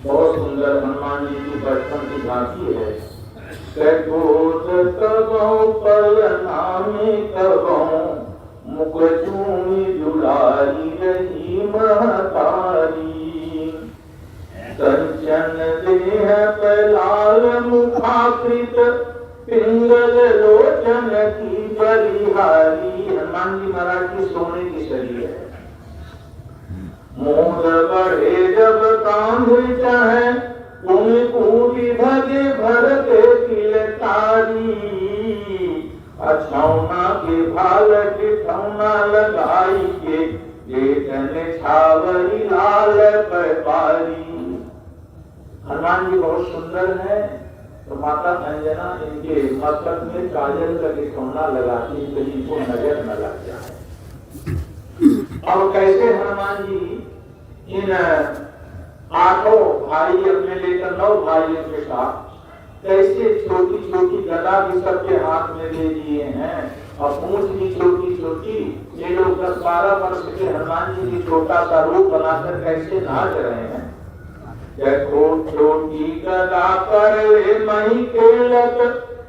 बहुत सुंदर हनुमान जी की बचपन की झांकी है। मुख चूमी जुलाई रही महतारी, कंचन देह पलाल मुखाकृत, पिंगल लोचन की बलिहारी। हनुमान जी महाराज की सोने की शरीर है। मोद बढ़े जब कांधे चाहे, तुम कूदी भगे भरते किलकारी, अछौना के भाल ठिठौना लगाई के, जेठन छावरी लाल पैपारी। हनुमान जी बहुत सुंदर है। तो माता अंजना इनके मस्तक में काजल का ठिठौना लगाती कहीं को नजर न लग जाए। और कैसे हनुमान जी इन 8 भाई अपने लेकर 9 भाइयों के साथ कैसे छोटी छोटी गदा भी सबके हाथ में ले लिए हैं, और पूंछ भी छोटी छोटी। ये लोग 10-12 वर्ष के हनुमान जी की छोटा सा रूप बनाकर कैसे नाच रहे हैं। छोटी गदा पर मही खेलत,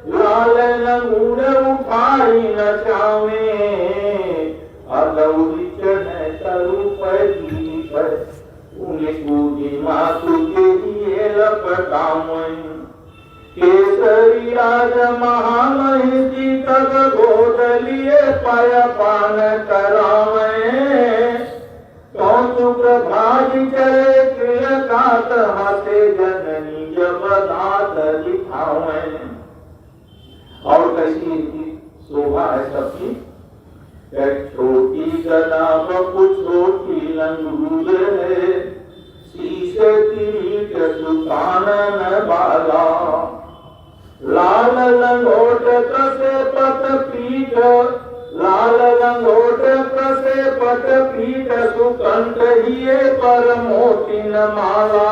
लाल लंगूर उठाई नचावे, अलौरी चढ़े तरु पैदी पर, उन्हें कूदी मातु के लिए लपटावें। केसरी राज महामहिषी तब गोद लिए पान करावें। कौतुक भाज चले जब दांत दिखावे। और कैसी इनकी शोभा है सबकी, एक छोटी गदा बपु छोटी लंगूर है, शीशे की सुकानन बाला। लाल लंगोट कसे पट पीठ, लाल लंगोट कसे पट पीठ, सुकंठ हिये पर मोतिन माला।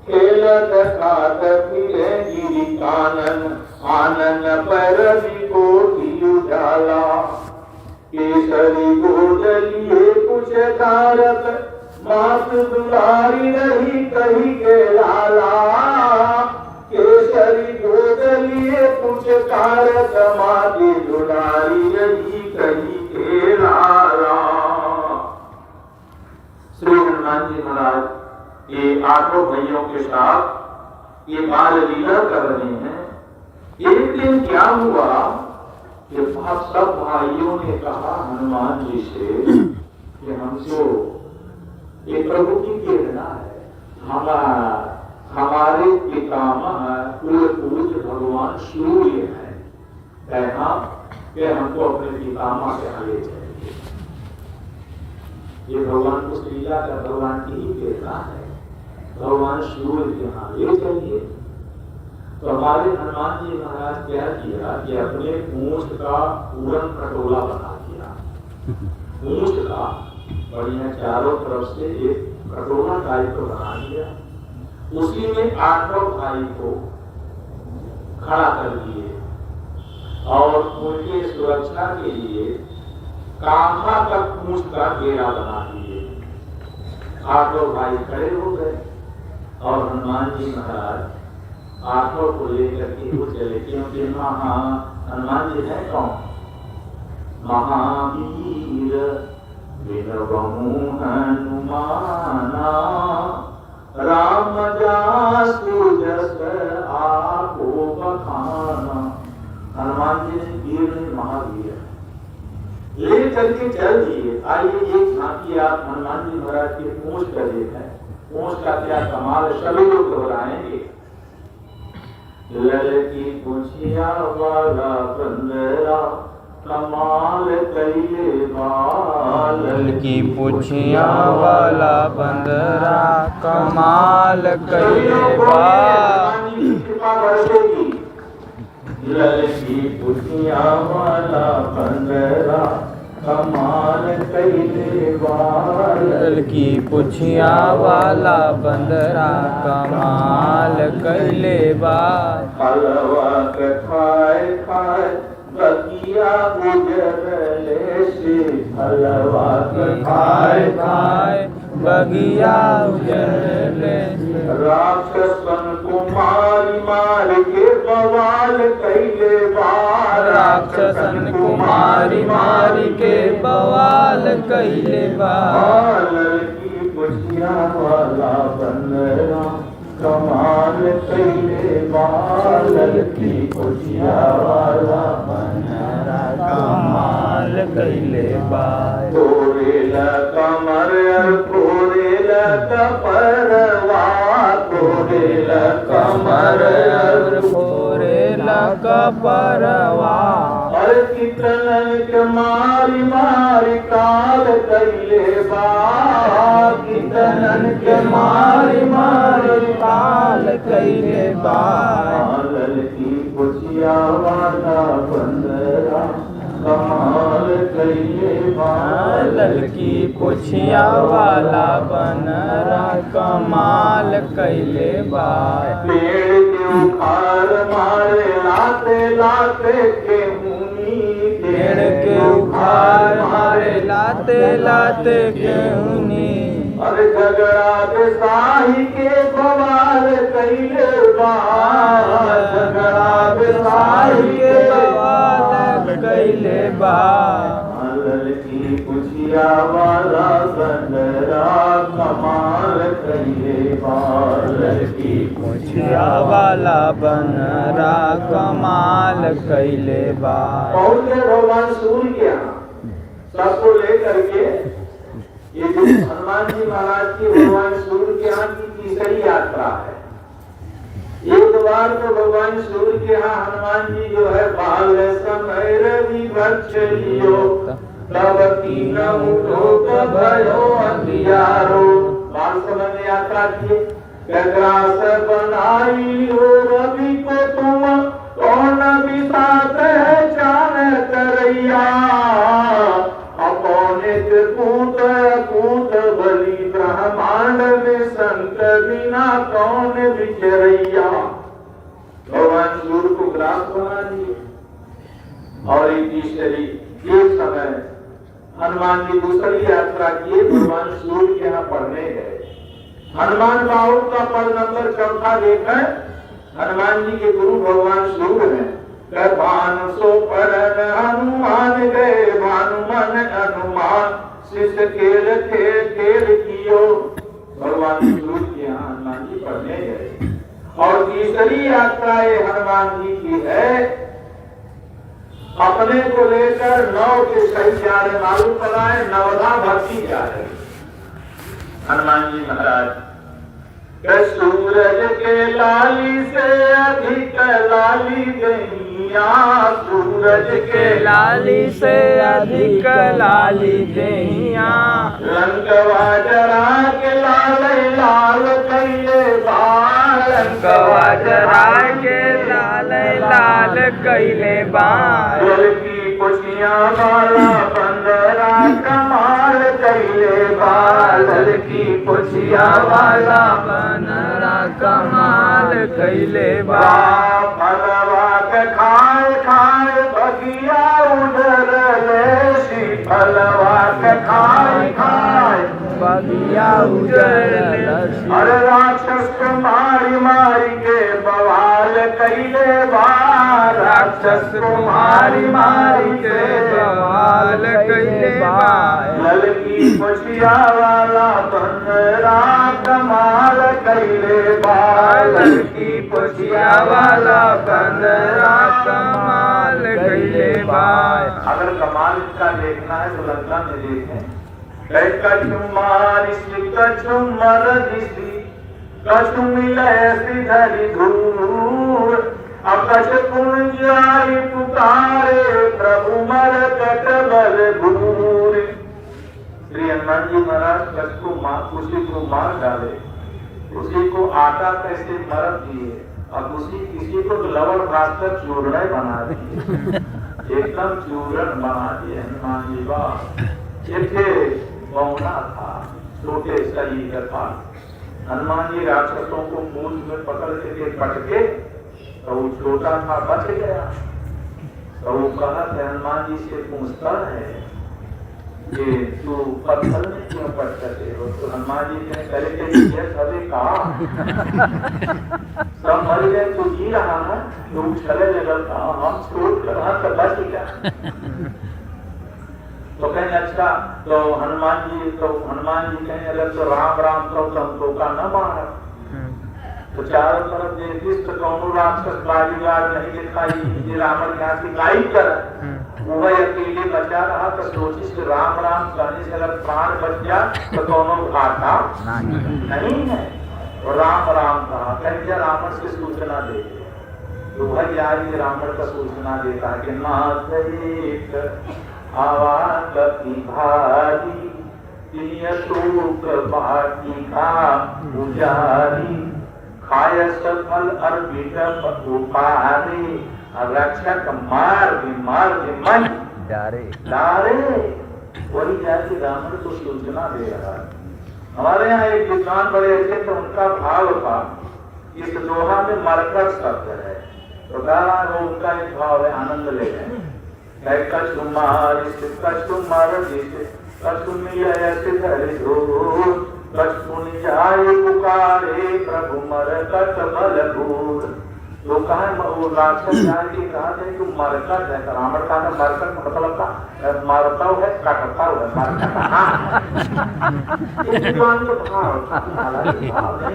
खेलत खात फिरे गिरि कानन, आनन पर विकोटि उजाला। केसरी गोदलिए कुछ धारक, मात दुलारी नहीं कही के लाला। केसरी गोदलिए कुछ कारक, माती दुलारी नहीं कही के लाला। श्री हनुमान जी महाराज ये आठों भाइयों के साथ ये बाल लीला कर रहे हैं। एक दिन क्या हुआ कि सब भाइयों ने कहा हनुमान जी से कि हमसे ये प्रभु की प्रेरणा है, हमारे पितामह कुल पूज्य भगवान सूर्य हैं, कहना कि हमको अपने पितामह से आगे चाहिए। ये भगवान को लीला का भगवान की ही प्रेरणा है, भगवान सूर्य के यहाँ ले चाहिए। तो हमारे हनुमान जी महाराज क्या किया कि अपने पूंछ का पूरन खटोला बना दिया। पूंछ का बढ़िया चारों तरफ से एक खटोला टाइप को बना दिया, उसी में आठों भाई को खड़ा कर दिए और उनके सुरक्षा के लिए कांधा तक पूंछ का घेरा बना दिए। आठों भाई खड़े हो गए और हनुमान जी महाराज आठों को लेकर के वो चले, क्योंकि हनुमान जी है कौन? महावीर विनवहु हनुमाना, राम जासु जस आपो बखाना। हनुमान जी ने वीर ने महावीर ले करके चल दिए। आइए एक झांकी आप हनुमान जी महाराज की पूंछ कर देखें, पूंछ का क्या कमाल, सभी लोग दोहराएंगे। ललकी पूछिया वाला बंदरा, कमाल कैले बाल। ललकी पूछिया वाला बंदरा, कमाल कैले बाल। ललकी पूछिया वाला बंदरा, कमाल कैले बाल। ललकी पूछिया वाला बंदरा, कमाल कैले बाल। हलवा के खाए खाए बगिया उजरले से, हलवा के खाए खाए बगिया उजरले से। राक्षसन को मारी मार के बवाल कैले बाल। राक्षसन को मारी मारी के बवाल कैले बाल। ललकी पूछिया वाला बंदरा, कमाल कैले बाल। ललकी पूछिया वाला बंदरा, कमाल कैले बाल। तोरेल कमर तोरेल कपरवा, तोरेल कमर फोरेल कपरवा। और कितनन के मारी मारी काल कैले बाल। कितनन के मारी मारी काल कैले बाल। ललकी पूछिया वाला बंदरा, कमाल कैले बाल। ललकी पूछिया वाला बंदरा, कमाल कैले बाल। पेड़ के उखाड़ मारे लाते लाते के मुनी, पेड़ के उखाड़ मारे लाते लाते के मुनी। और झगड़ा बेसाही के बवाल कैले बाल। झगड़ा बेसाही के बवाल कैले बाल। ललकी पूछिया वाला बंदरा, कमाल कैले बाल। ललकी पूछिया वाला बंदरा, कमाल कैले बाल। पहुंचे भगवान सूर्य के यहाँ, सबको लेकर के। ये हनुमान जी महाराज की भगवान सूर्य के यहाँ की तीसरी यात्रा है। गुरुवार को भगवान सूर्य के यहाँ हनुमान जी जो है बाल समय रवि वृक्ष लियो तब तीनों लोक भयो अंधियारो। बाल समय में यात्रा किए ग्रास बनाई हो रवि को तुम कौन विसात है जान करैया अपौनित कूट कूट बलि ब्रह्मांड में संत बिना कौन विचरैया। भगवान सूर्य को ग्रास बना दिए और एक समय हनुमान जी दूसरी यात्रा किए भगवान सूर्य के यहाँ पढ़ने गए। हनुमान बाहु का पद नंबर 4 देखें। हनुमान जी के गुरु भगवान सूर्य हैं। भानु सो परन हनुमान गए भानु मन हनुमान शिष्य खेल खेल कियो। भगवान सूर्य के यहाँ हनुमान जी पढ़ने गए। और तीसरी यात्रा ये हनुमान जी की है अपने को लेकर 9 के सही जा रहे मालूम पड़ा है नवधा भक्ति जा रहे हनुमान जी महाराज। सूरज के लाली से अधिक लाली गैया सूरज के लाली से अधिक लाली गैया लंकवा जरा के लाल लाल कैले बाल लंकवा जरा के लाल लाल कैले बाल की कुशियां वाला बंदरा कमाल कैले बाल की कुशियां वाला बंदरा कमाल कैले बाल फलवा के खाए खाए बगिया उधर ले फलवा के खाए खाए बगिया उधर अरे राक्षस को मारी मारी के बवाल कैले बाल राक्षस को मारी मारी के बवाल कैले बाल ललकी खुशिया वाला बंदरा कमाल कैले बाल ललकी खुशिया वाला बंदरा कमाल कैले बाल। अगर कमाल इसका देखना है तो लंका में देखें कछुमार कछुमर दिशी कछुमिलि धरी धूर अकछ कुंजाई पुकारे प्रभु मर कट बल भूर। श्री हनुमान जी महाराज कछ को उसी को मार डाले उसी को आटा कैसे मरद दिए और किसी को लवण भास्कर चूर्ण बना दिए एकदम चूर्ण बना दिए हनुमान जी। वाह मौना था छोटे शरीर था। हनुमान जी राक्षसों को मूंछ में पकड़ के पटके तो वो छोटा था बच गया। तो वो कहा कि हनुमान जी से पूछता है कि तू पत्थर में क्यों पटकते हो। तो हनुमान जी ने करे के सभी कहा सब मर गए तू जी रहा है तो चले लगा हम छोड़ कर तो बच गया। तो कहें अच्छा तो हनुमान जी कहें अगर तो राम राम कहो तो हमको का न मारा। तो चारों तरफ देखिए तो कौन राक्षस बाजीगार नहीं दिखाई ये रावण यहाँ की गाई कर वह अकेले बचा रहा तो सोची कि राम राम कहने से अगर प्राण बच गया तो कौन घाटा नहीं है। और राम राम कहा कहीं रावण से सूचना दे तो भाई आज रावण का सूचना देता है कि नाथ आवाज की भारी तियतूक बाटी का पुजारी खाय सफल अर्पित उपारे रक्षक मार भी मन डारे वही जाति रावण को सूचना दे रहा है। हमारे यहाँ एक विद्वान बड़े अच्छे तो उनका भाव था इस दोहा में मरकट शब्द है तो कहा वो उनका एक भाव है आनंद ले रहे कछुमार पुकारे प्रभु मरकट बल भूर। तो कहा वो राक्षस जान के कहा था कि मरकट है रावण का मरकट मतलब का मारता है काटता है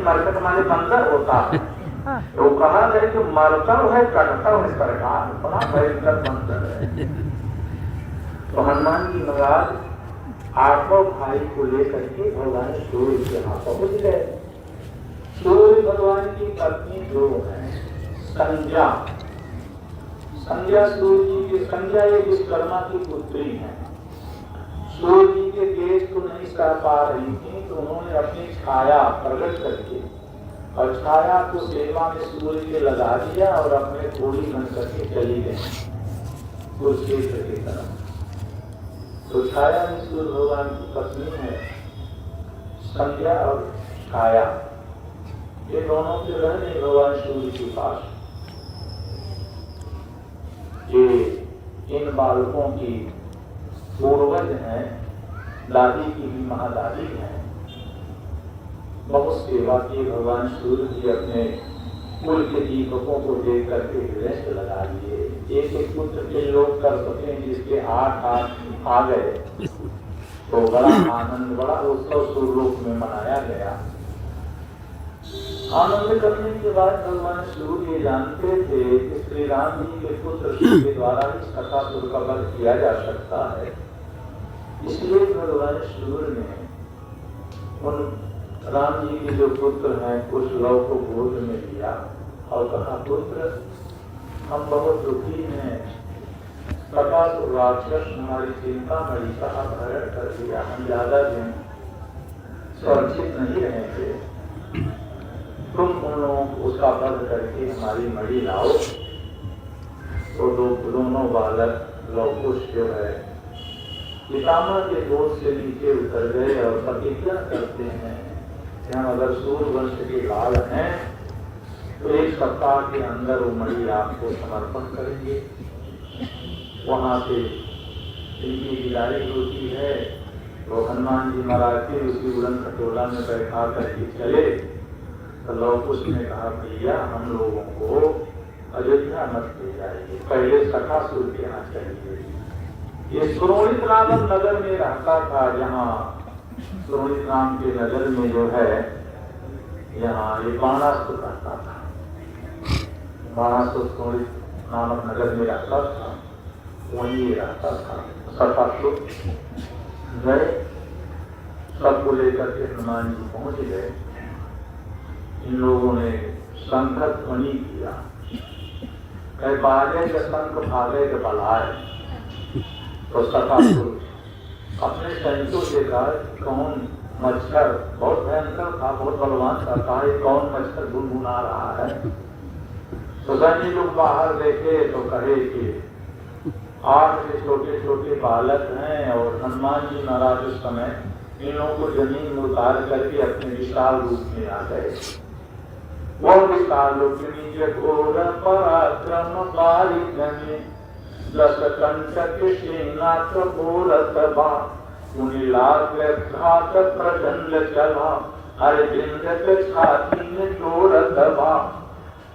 मरकट माने बंदर होता तो कहा जाए कि मरता है काटता है सरकार बड़ा भयंकर बंदर है। तो हनुमान जी महाराज 8 भाई को लेकर के भगवान सूर्य के यहाँ पहुंच गए। सूर्य भगवान की पत्नी 2 हैं संज्ञा, संज्ञा सूर्य जी की, संज्ञा ये विश्वकर्मा की पुत्री है। सूर्य जी के केश को नहीं सह पा रही थी तो उन्होंने अपनी छाया प्रकट करके और छाया को सेवा में सूर्य के लगा दिया और अपने थोड़ी बन करके चली गई कुरुक्षेत्र की तरफ। तो छाया में सूर्य भगवान की पत्नी है, संज्ञा और छाया, ये दोनों के रहने भगवान सूर्य के पास। ये इन बालकों की पूर्वज हैं, दादी की भी महादादी हैं। बहुत सेवा की भगवान सूर्य जी, अपने कुल के दीपकों को देख करके व्यस्त लगा दिए। एक एक पुत्र के लोग कर सकें जिसके 8 आ गए तो बड़ा आनंद, बड़ा उत्सव सूर्यलोक में मनाया गया। आनंद करने के बाद भगवान सूर्य जानते थे कि श्री राम जी के पुत्र के द्वारा इस कथासुर का वध किया जा सकता है। इसलिए भगवान सूर्य ने उन राम जी के जो पुत्र हैं कुछ लव को गोद में लिया और कहा, पुत्र हम बहुत दुखी हैं, कथासुर राक्षस हमारी चिंता मणि का अपहरण कर दिया, हम ज्यादा दिन सुरक्षित नहीं रहेंगे, तुम उन लोगों को उसका वध करके हमारी मणि लाओ। तो दोनों बालक लवकुश जो है पितामह के गोद से नीचे उतर गए और प्रतिज्ञा करते हैं कि हम अगर सूर्य वंश के लाल हैं तो 1 सप्ताह के अंदर वो मणि आपको समर्पण करेंगे। वहां से इनकी विदाई होती है तो हनुमान जी महाराज के उसी उड़न खटोला में बैठा करके चले। तो लवकुश ने कहा, भैया हम लोगों को अयोध्या मत ले जाइए, पहले सखासुर के यहाँ चलिए। ये सुरोणित नाम नगर में रहता था, जहाँ सुरोणित नाम के नगर में जो है यहाँ ये बाणासुर रहता था। बाणासुर सुरोणित नामक नगर में रहता था, वहीं ये रहता था। सखासुर गए, सबको लेकर के हनुमान जी पहुंच गए। इन लोगों ने शंख ध्वनि किया, कहे बाजे के शंख भागे के बलाए। तो सखासुर अपने सैनिकों से कहा, कौन मच्छर, बहुत भयंकर था, बहुत बलवान था, कहा कौन मच्छर गुनगुना रहा है। तो सैनिक लोग बाहर देखे तो कहे कि 8 के छोटे छोटे बालक हैं और हनुमान जी महाराज उस समय इन लोगों को जमीन में उतार करके अपने विशाल रूप में आ गए। वो विशाल रूप में नीचे घोर पराक्रम बारिक दस कंटक सेना कपूरत बा, मुनिलाग घात प्रचंड चला, हर बिंद के छाती में जोरत बा,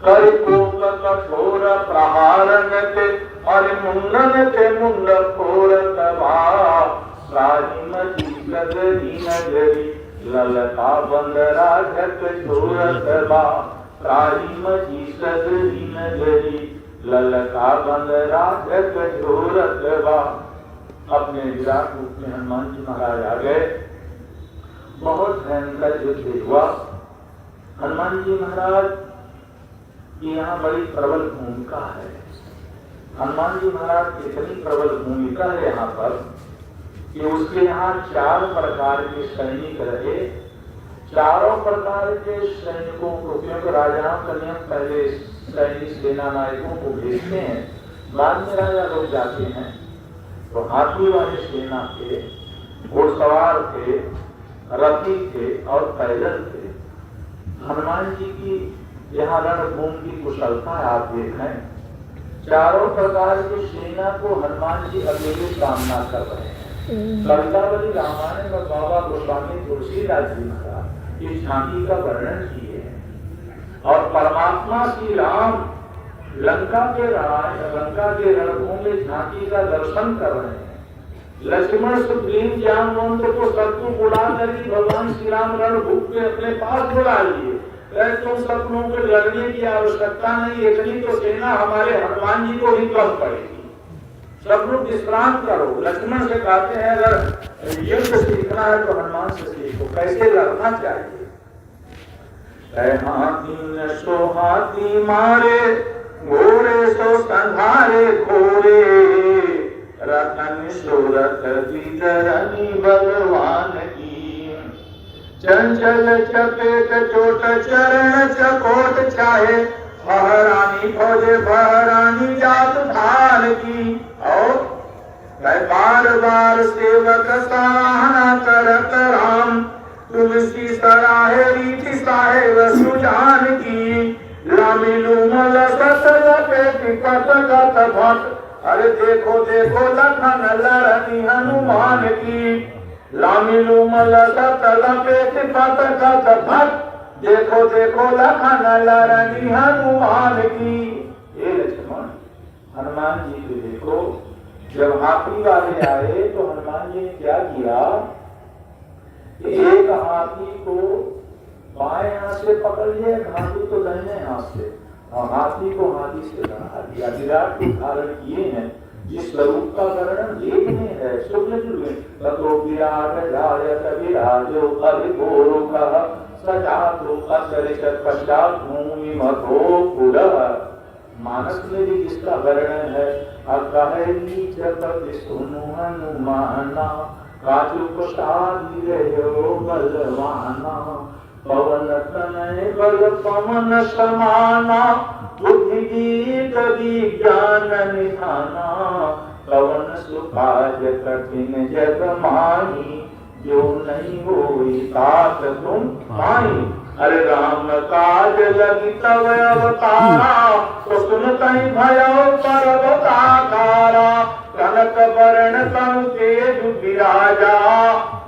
कर कोप कठोर प्रहारन ते और मुंडन ते मुंड फोरत बा, राजी मजी गगरी नगरी ललका बंद राजक छोरत बा, राजी मजी गगरी नगरी ललका बंद राजक छोरत बा। अपने विराट रूप में हनुमान जी महाराज आ गए। बहुत भयंकर युद्ध हुआ। हनुमान जी महाराज की यहाँ बड़ी प्रबल भूमिका है। हनुमान जी महाराज की इतनी प्रबल भूमिका है यहाँ पर कि उसके यहाँ 4 प्रकार के सैनिक रहे। चारों प्रकार के सैनिकों को, क्योंकि राजाओं का नियम पहले सैनिक सेना नायकों को भेजते हैं, बाद में राजा लोग जाते हैं। तो हाथी वाले सेना थे, घोड़सवार थे, रथी थे और पैदल थे। हनुमान जी की यहाँ रणभूमि की कुशलता आप देखें, चारों प्रकार की सेना को हनुमान जी अकेले सामना कर रहे हैं। कवितावली रामायण में बाबा गोस्वामी तुलसीदास जी महाराज इस झांकी का वर्णन किए हैं। और परमात्मा श्री राम लंका के रणभूमि में झांकी का दर्शन कर रहे हैं। लक्ष्मण सुग्रीव जामवंत को शत्रु बुला कर भगवान श्री राम रणभूमि में अपने पास बुला लिए। तुम शत्रुओं को लड़ने की आवश्यकता नहीं, इतनी तो सेना हमारे हनुमान जी को ही कम पड़ेगी, सब लोग विश्राम करो। लक्ष्मण से कहते हैं अगर युद्ध सीखना है तो हनुमान से सीखो, कैसे लड़ना चाहिए। हाथी न सो हाथी मारे, घोड़े सो संधारे घोड़े, रतन सो रथ विदरनी बलवान की। चंचल चपेट चोट चरण चकोट चाहे, महारानी फौजे महारानी जात धार की। और बार बार सेवक सराहना करत राम, तुलसी सराहे रीति साहेब सुजान की। लामिलू मल सत लपेटी कत कत भट, अरे देखो देखो लखन लड़नी हनुमान की। लामिलू मल सत लपेटी कत कत भट, देखो देखो लखन लड़नी हनुमान की। ये लक्ष्मण हनुमान जी को देखो, जब हाथी वाले आए तो हनुमान जी ने क्या किया, एक हाथी को बाएं हाथ से पकड़ लिया, हाथी को दाहिने हाथ से, और हाथी को हाथी से लड़ा दिया। विराट को धारण किए हैं, जिस स्वरूप का वर्णन एक में है शुक्ल में, ततो विराट जायत विराजो अभिघोरो कह सजातो असरिषद पश्चात भूमि मथो पुरः। मानस में भी जिसका वर्णन है, अकहनी जगत सुनु हनुमाना, काचु प्रसादी रहो बलवाना, पवन तनय बल पवन समाना, बुद्धि गीत विज्ञान निधाना, पवन सुखाज कठिन जग माही, जो नहीं होई तात तुम पाई। अरे राम काज लगी तब अवतारा, तो सुन कहीं भयो पर्वताकारा, कनक वर्ण तनु तेज विराजा,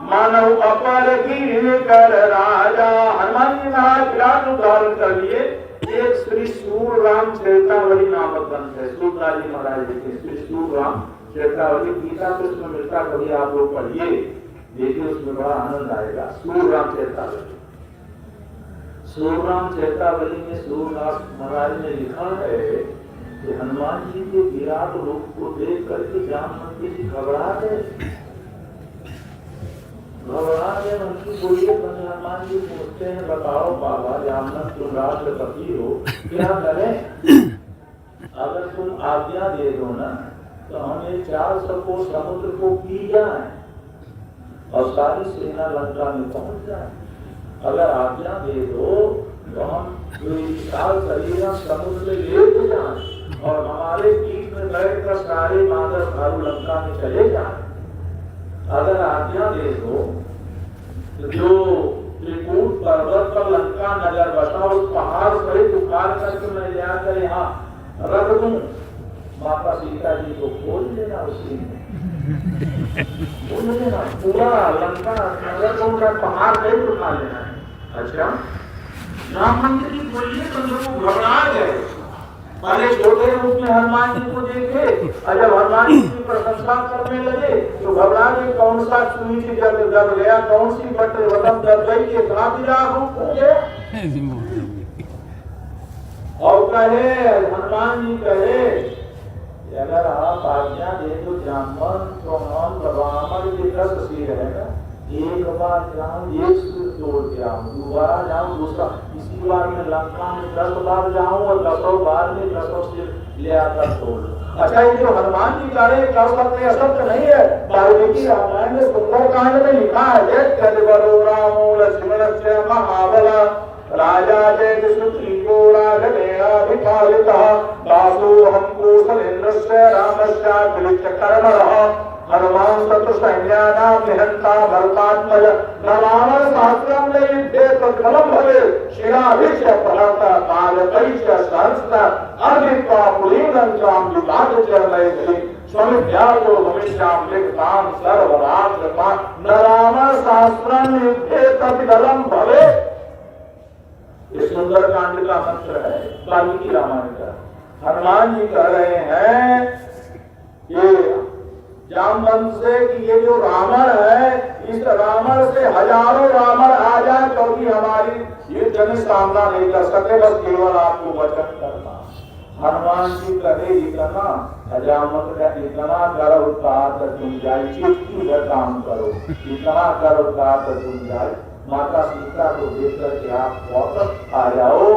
मानव अपर गिर कर राजा। हनुमान जी महाराज विराट उदाहरण कर लिए। एक श्री सूर राम चरितावली नामक ग्रंथ है, सूरदास जी महाराज लिखे श्री सूर राम चरितावली, गीता तो उसमें मिलता, कभी आप लोग पढ़िए, देखिए उसमें बड़ा आनंद आएगा। सूर राम चरितावली, सूर राम चरितावली में सूरदास महाराज ने लिखा है कि हनुमान जी के विराट रूप को देख करके जामवंती जी घबरा गए, उनकी बोलिए हनुमान जी पूछते हैं, बताओ बाबा जामवंत तुम राष्ट्रपति हो, क्या करें? अगर तुम आज्ञा दे दो ना तो हम ये 400 को समुद्र को पी जाए और सारी सेना लंका में पहुंच जाए। अगर आज्ञा दे दो तो हम विशाल शरीर समुद्र में ले जाए और हमारे पीठ में बैठ कर सारे मानव भालू लंका में चले जाए। अगर आज्ञा दे दो तो जो त्रिकूट पर्वत पर लंका नगर बसा, उस पहाड़ सहित उखाड़ करके मैं जाकर यहाँ रख दूं, माता सीता जी को खोल देना, उसी में बोल देना पूरा लंका नगर को उनका पहाड़ सहित उठा लेना है। अच्छा, राम मंदिर की बोलिए तो लोग घबरा गए, पहले छोटे रूप में हनुमान जी को देखे और जब हनुमान जी की प्रशंसा करने लगे तो घबरा गए, कौन सा सुई से जब दब गया, कौन सी बटन बटन दब गई के रूप हो गया। और कहे हनुमान जी कहे अगर आप आज्ञा दे तो जामवंत तो हम रावण के 10 सिर है ना, एक बार जाऊं एक सिर तोड़ के आऊं, दोबारा जाऊं दूसरा, इसी बार में लंका में 10 बार जाऊं और 10 बार में 10 सिर ले आकर तोड़। अच्छा, ये जो हनुमान जी कार्य कर सकते असत्य नहीं है। वाल्मीकि रामायण में सुंदरकांड में लिखा है, चलवरो रामो लक्ष्मणस्य महाबला, राजा जय सुत्री को राघवेण विपालितः, दासो हमको सलेन्द्रस्य रामस्य कर्मणः, हनुमान शत्रु सैन्यानां निहंता भरतात्मज, रावण सहस्रम युद्धे तत्फलं भवे, शिराभिष्य फलता कालकैश्च सहस्र अर्धित्वा पुरीं विभाग च मैथिली, स्वमित्यातो भविष्याम लिखतां सर्वराष्ट्रपा, रावण सहस्रम युद्धे तत्फलं भवे। ये सुंदरकांड का मंत्र है वाल्मीकि रामायण का। हनुमान जी कह रहे हैं ये जामवंत से कि ये जो रावण है, इस रावण से हजारों रावण आ जाए तो भी हमारी युद्ध में सामना नहीं कर सके, बस केवल आपको वचन करना। हनुमान जी कहे इतना जामवंत का इतना करो तात तुम जाए, चिट्ठी का काम करो, इतना करो तात तुम जाए, माता सीता को देख करके आप वापस आ जाओ।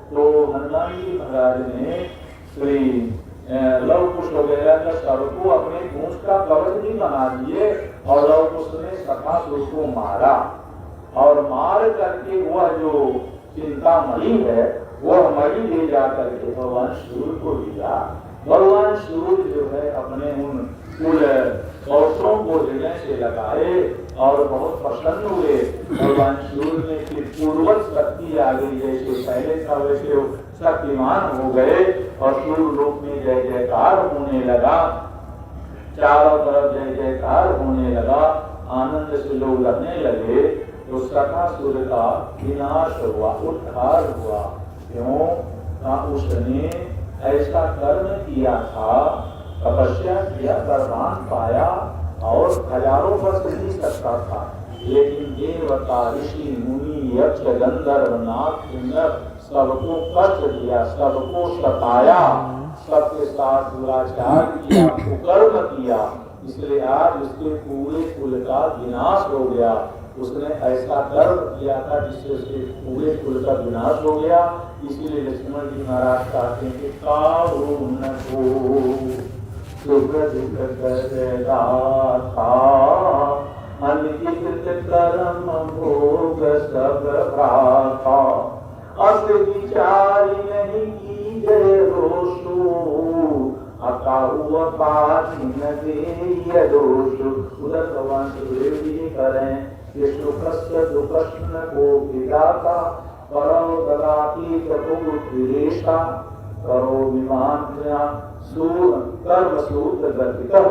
तो हनुमान जी महाराज ने श्री लव कुश वगैरह का सबको अपने पूंछ का कवच भी बना दिए और लव कुश ने सखासुर को मारा और मार करके वह जो चिंता मणि है वह मणि ले जा करके भगवान सूर्य को दिया। भगवान सूर्य जो है अपने उन कुल कौशों को हृदय से लगाए और बहुत प्रसन्न हुए। भगवान सूर्य ने फिर पूर्वज शक्ति आ गई, जैसे पहले था वैसे शक्तिमान हो गए और सूर्य लोक में जय जयकार होने लगा, चारों तरफ जय जयकार होने लगा, आनंद से लोग रहने लगे। तो सखासुर का विनाश हुआ, उद्धार हुआ। क्यों? उसने ऐसा कर्म किया था, तपस्या किया, वरदान पाया और हजारों वर्ष जी सकता था, लेकिन देवता ऋषि मुनि यक्ष गंधर्व नाग किन्नर सबको कष्ट दिया, सबको सताया, सबके साथ दुराचार किया, कुकर्म किया, इसलिए आज उसके पूरे कुल का विनाश हो गया। उसने ऐसा कर्म किया था जिससे उसके पूरे कुल का विनाश हो गया। इसीलिए लक्ष्मण जी महाराज कहते हैं कि कारुण को अनिकृत कर्म भोग सब भ्राता, अस विचारी नहीं की जय रोषु, उधर भगवान सुखदेव जी करें कि सुखस्य दुखस्न को विदाता करो ददाति चतुर्विरेशा करो विमान कर्म सूत्र ग्रथितः।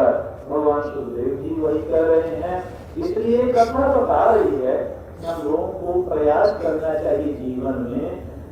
भगवान सुखदेव जी वही कर रहे हैं। इसलिए कथा बता रही है कि हम लोगों को प्रयास करना चाहिए जीवन में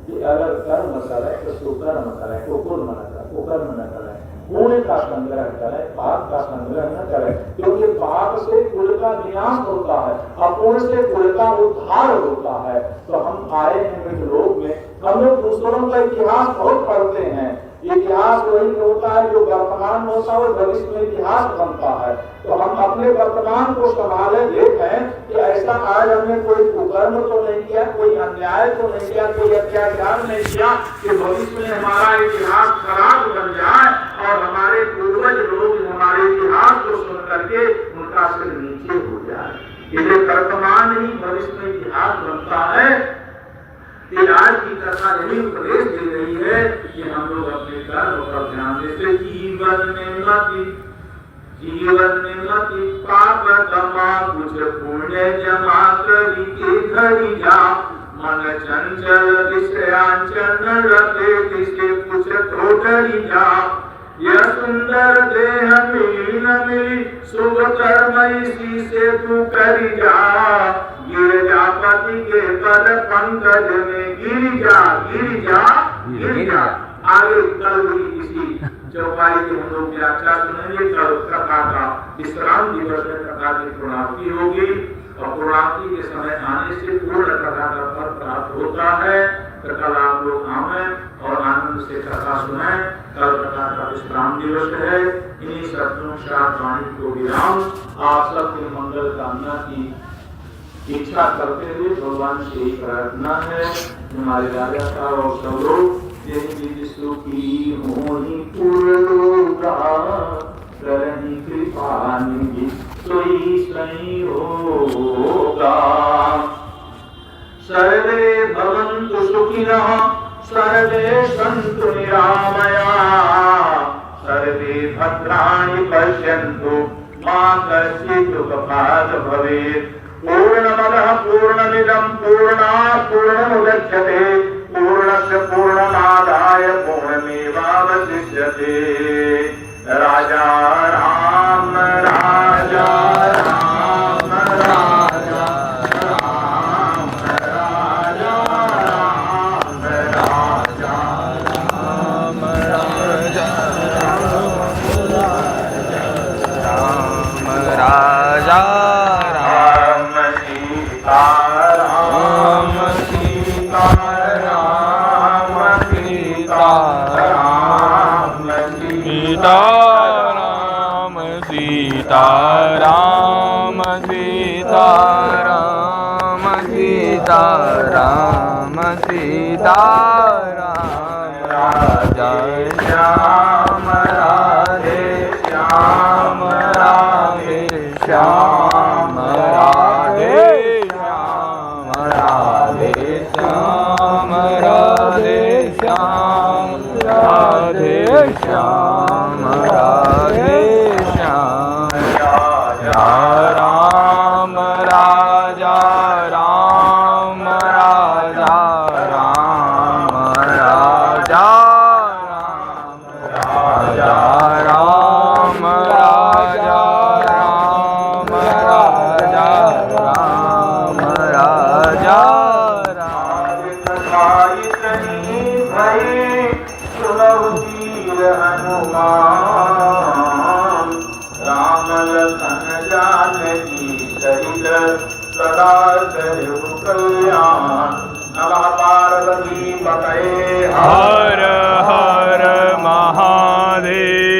कि अगर कर्म करें तो सुकर्म करें, कुकर्म न करें, कुकर्म न करें, पुण्य का संग्रह करें, पाप का संग्रह न करें, क्योंकि पाप से कुल का विनाश होता है और पुण्य से कुल का उद्धार होता है। तो हम आए हैं मृत लोक में, हम लोग दूसरों का इतिहास बहुत पढ़ते हैं। इतिहास वही होता है जो वर्तमान में होता है, भविष्य में इतिहास बनता है। तो हम अपने वर्तमान को संभाले, देखें कि ऐसा आज हमने कोई कुकर्म तो नहीं किया, कोई अन्याय तो नहीं किया, कोई अत्याचार नहीं किया कि भविष्य में हमारा इतिहास खराब बन जाए और हमारे पूर्वज लोग हमारे इतिहास को सुन करके उनका सिर नीचे हो जाए। इसलिए वर्तमान ही भविष्य में इतिहास बनता है। आज की कथा यही उपदेश दे रही है कि हम लोग अपने कर्म पर ध्यान देते, जीवन में मति पाप कमा, कुछ पुण्य जमा करी के धरी जा, मन चंचल विषयांचल रते किसे कुछ तो डरी जा, यह सुंदर देह मिली न मिली, शुभ कर्म इसी से तू करी जा, गिर जा पति के पद पंकज में, गिर जा आगे कल भी इसी चौपाई के हम लोग व्याख्या सुनेंगे। कल कथा का विश्राम दिवस में कथा की पूर्णावती होगी और पूर्णावती के समय आने से पूर्ण कथा का फल प्राप्त होता है। तो कल आप लोग आए और आनंद से कथा सुने। कल कथा का विश्राम दिवस है। इन्हीं शब्दों साथ वाणी को विराम। आप सबके मंगल कामना की इच्छा करते हुए भगवान से ही प्रार्थना है हमारे राजा का और सब लोग सुखी होनी पूर्णोगा, करनी कृपा निधि सोई सही होगा। सर्वे भवन्तु सुखिनः, सर्वे सन्तु निरामया, सर्वे भद्राणि पश्यन्तु मा कश्चित् दुःखभाग् भवेत्। पूर्णमदः पूर्णमिदं पूर्णात् पूर्णमुदच्यते, पूर्णस्य पूर्णमादाय पूर्णमेवावशिष्यते। राजा राम राजा राम राजा राम राजा राम राजा राम राजा राम राजा राम सीता राम सीता राम सीता राम सीता राम सीता राम सीता राम सीता सीताराम सीताराम जय श्याम राधे श्याम राधे श्याम राधे श्याम राधे श्याम राधे श्याम राधे श्याम राधे श्याम राजा राम राजा राम राजा राम राजा राजा राम राजा राम राजा राम राजा हनुमान राम लखन जानकी सहित सदा करो कल्याण नमः पार्वती पतये हर हर महादेव।